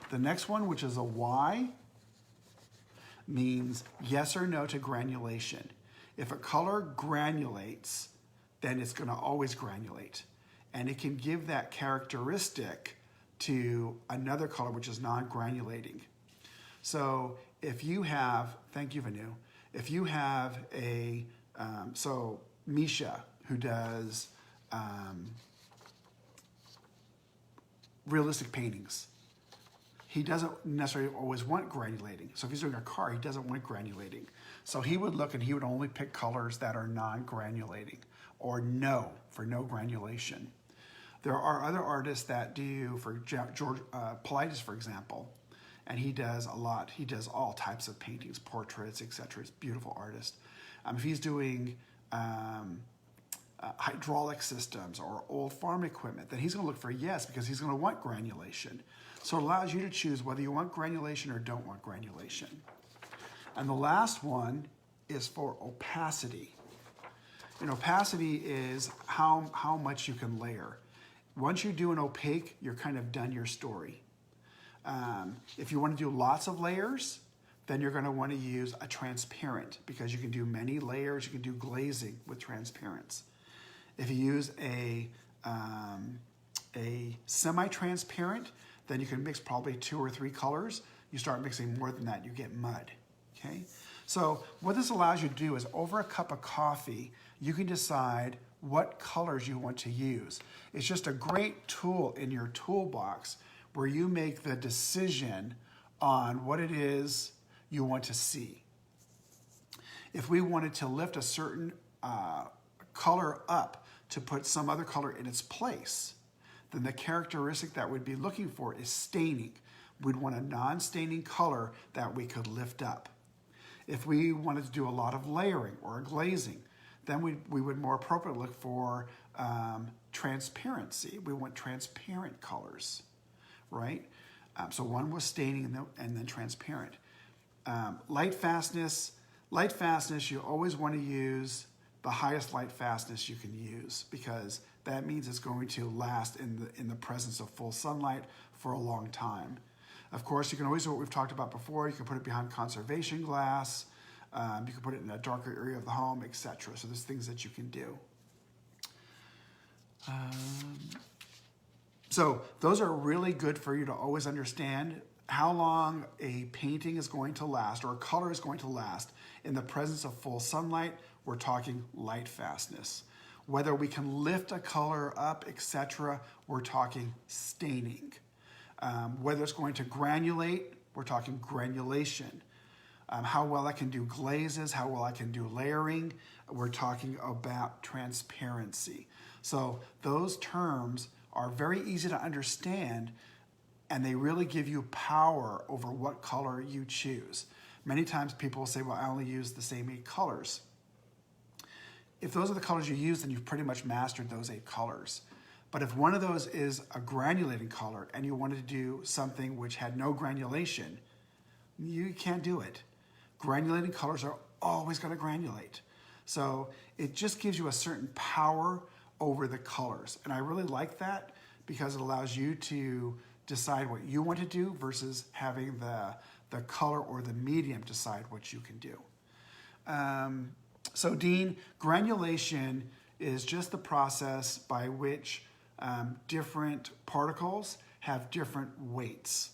The next one, which is a Y, means yes or no to granulation. If a color granulates, then it's going to always granulate. And it can give that characteristic to another color which is non-granulating. So if you have, thank you, Vanu, if you have a, so Misha, who does realistic paintings, he doesn't necessarily always want granulating. So if he's doing a car, he doesn't want granulating. So he would look and he would only pick colors that are non-granulating, or no, for no granulation. There are other artists that do, for George Politis, for example, and he does a lot. He does all types of paintings, portraits, etc. He's a beautiful artist. If he's doing hydraulic systems or old farm equipment, then he's going to look for yes, because he's going to want granulation. So it allows you to choose whether you want granulation or don't want granulation. And the last one is for opacity. And opacity is how much you can layer. Once you do an opaque, you're kind of done your story. If you want to do lots of layers, then you're going to want to use a transparent, because you can do many layers. You can do glazing with transparents. If you use a semi-transparent, then you can mix probably 2 or 3 colors. You start mixing more than that, you get mud, okay? So what this allows you to do is, over a cup of coffee, you can decide what colors you want to use. It's just a great tool in your toolbox where you make the decision on what it is you want to see. If we wanted to lift a certain color up to put some other color in its place, then the characteristic that we'd be looking for is staining. We'd want a non-staining color that we could lift up. If we wanted to do a lot of layering or glazing, then we would more appropriately look for transparency. We want transparent colors, right? So one was staining and then transparent. Light fastness, you always want to use the highest light fastness you can use, because that means it's going to last in the presence of full sunlight for a long time. Of course, you can always do what we've talked about before. You can put it behind conservation glass. You can put it in a darker area of the home, etc. So there's things that you can do. So those are really good for you to always understand how long a painting is going to last, or a color is going to last in the presence of full sunlight. We're talking light fastness. Whether we can lift a color up, etc., we're talking staining. Whether it's going to granulate, we're talking granulation. How well I can do glazes, how well I can do layering, we're talking about transparency. So those terms are very easy to understand, and they really give you power over what color you choose. Many times people will say, well, I only use the same 8 colors. If those are the colors you use, then you've pretty much mastered those 8 colors. But if one of those is a granulating color and you wanted to do something which had no granulation, you can't do it. Granulating colors are always going to granulate. So it just gives you a certain power over the colors. And I really like that, because it allows you to decide what you want to do versus having the color or the medium decide what you can do. So Dean, granulation is just the process by which different particles have different weights.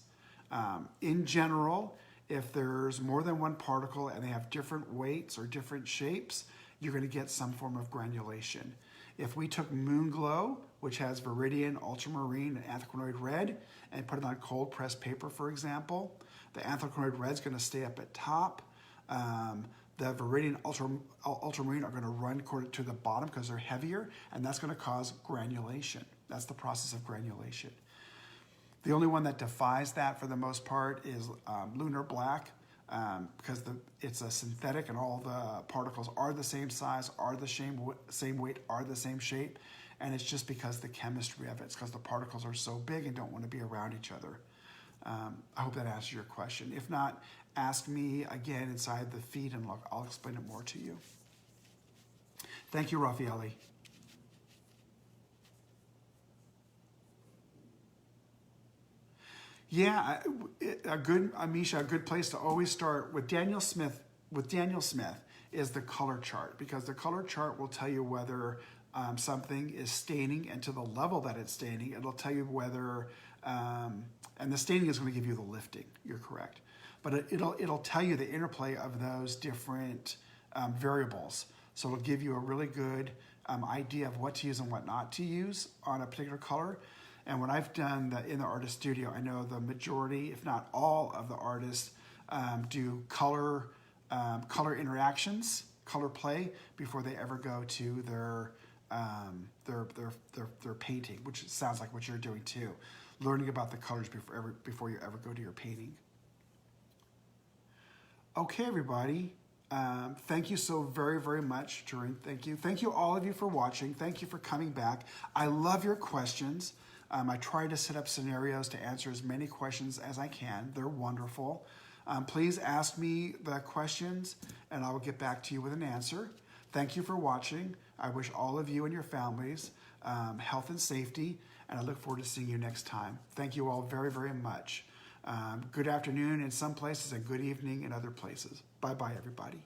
In general, if there's more than one particle and they have different weights or different shapes, you're going to get some form of granulation. If we took moon glow, which has viridian, ultramarine, and anthracenoid red, and put it on cold pressed paper, for example, the anthracenoid red is going to stay up at top. The Viridian Ultramarine are going to run to the bottom because they're heavier, and that's going to cause granulation. That's the process of granulation. The only one that defies that for the most part is lunar black, because it's a synthetic and all the particles are the same size, are the same weight, are the same shape, and it's just because the chemistry of it. It's because the particles are so big and don't want to be around each other. I hope that answers your question. If not, ask me again inside the feed and I'll explain it more to you. Thank you, Raffaele. Yeah, Amisha, a good place to always start with Daniel Smith. With Daniel Smith is the color chart, because the color chart will tell you whether something is staining, and to the level that it's staining, it'll tell you whether, and the staining is going to give you the lifting. You're correct, but it'll tell you the interplay of those different variables. So it'll give you a really good idea of what to use and what not to use on a particular color. And when I've done in the artist studio, I know the majority, if not all, of the artists do color interactions, color play before they ever go to their painting, which sounds like what you're doing too, learning about the colors before you ever go to your painting. Okay, everybody. Thank you so very, very much, Turin. Thank you. Thank you, all of you, for watching. Thank you for coming back. I love your questions. I try to set up scenarios to answer as many questions as I can. They're wonderful. Please ask me the questions, and I will get back to you with an answer. Thank you for watching. I wish all of you and your families health and safety, and I look forward to seeing you next time. Thank you all very, very much. Good afternoon in some places and good evening in other places. Bye-bye, everybody.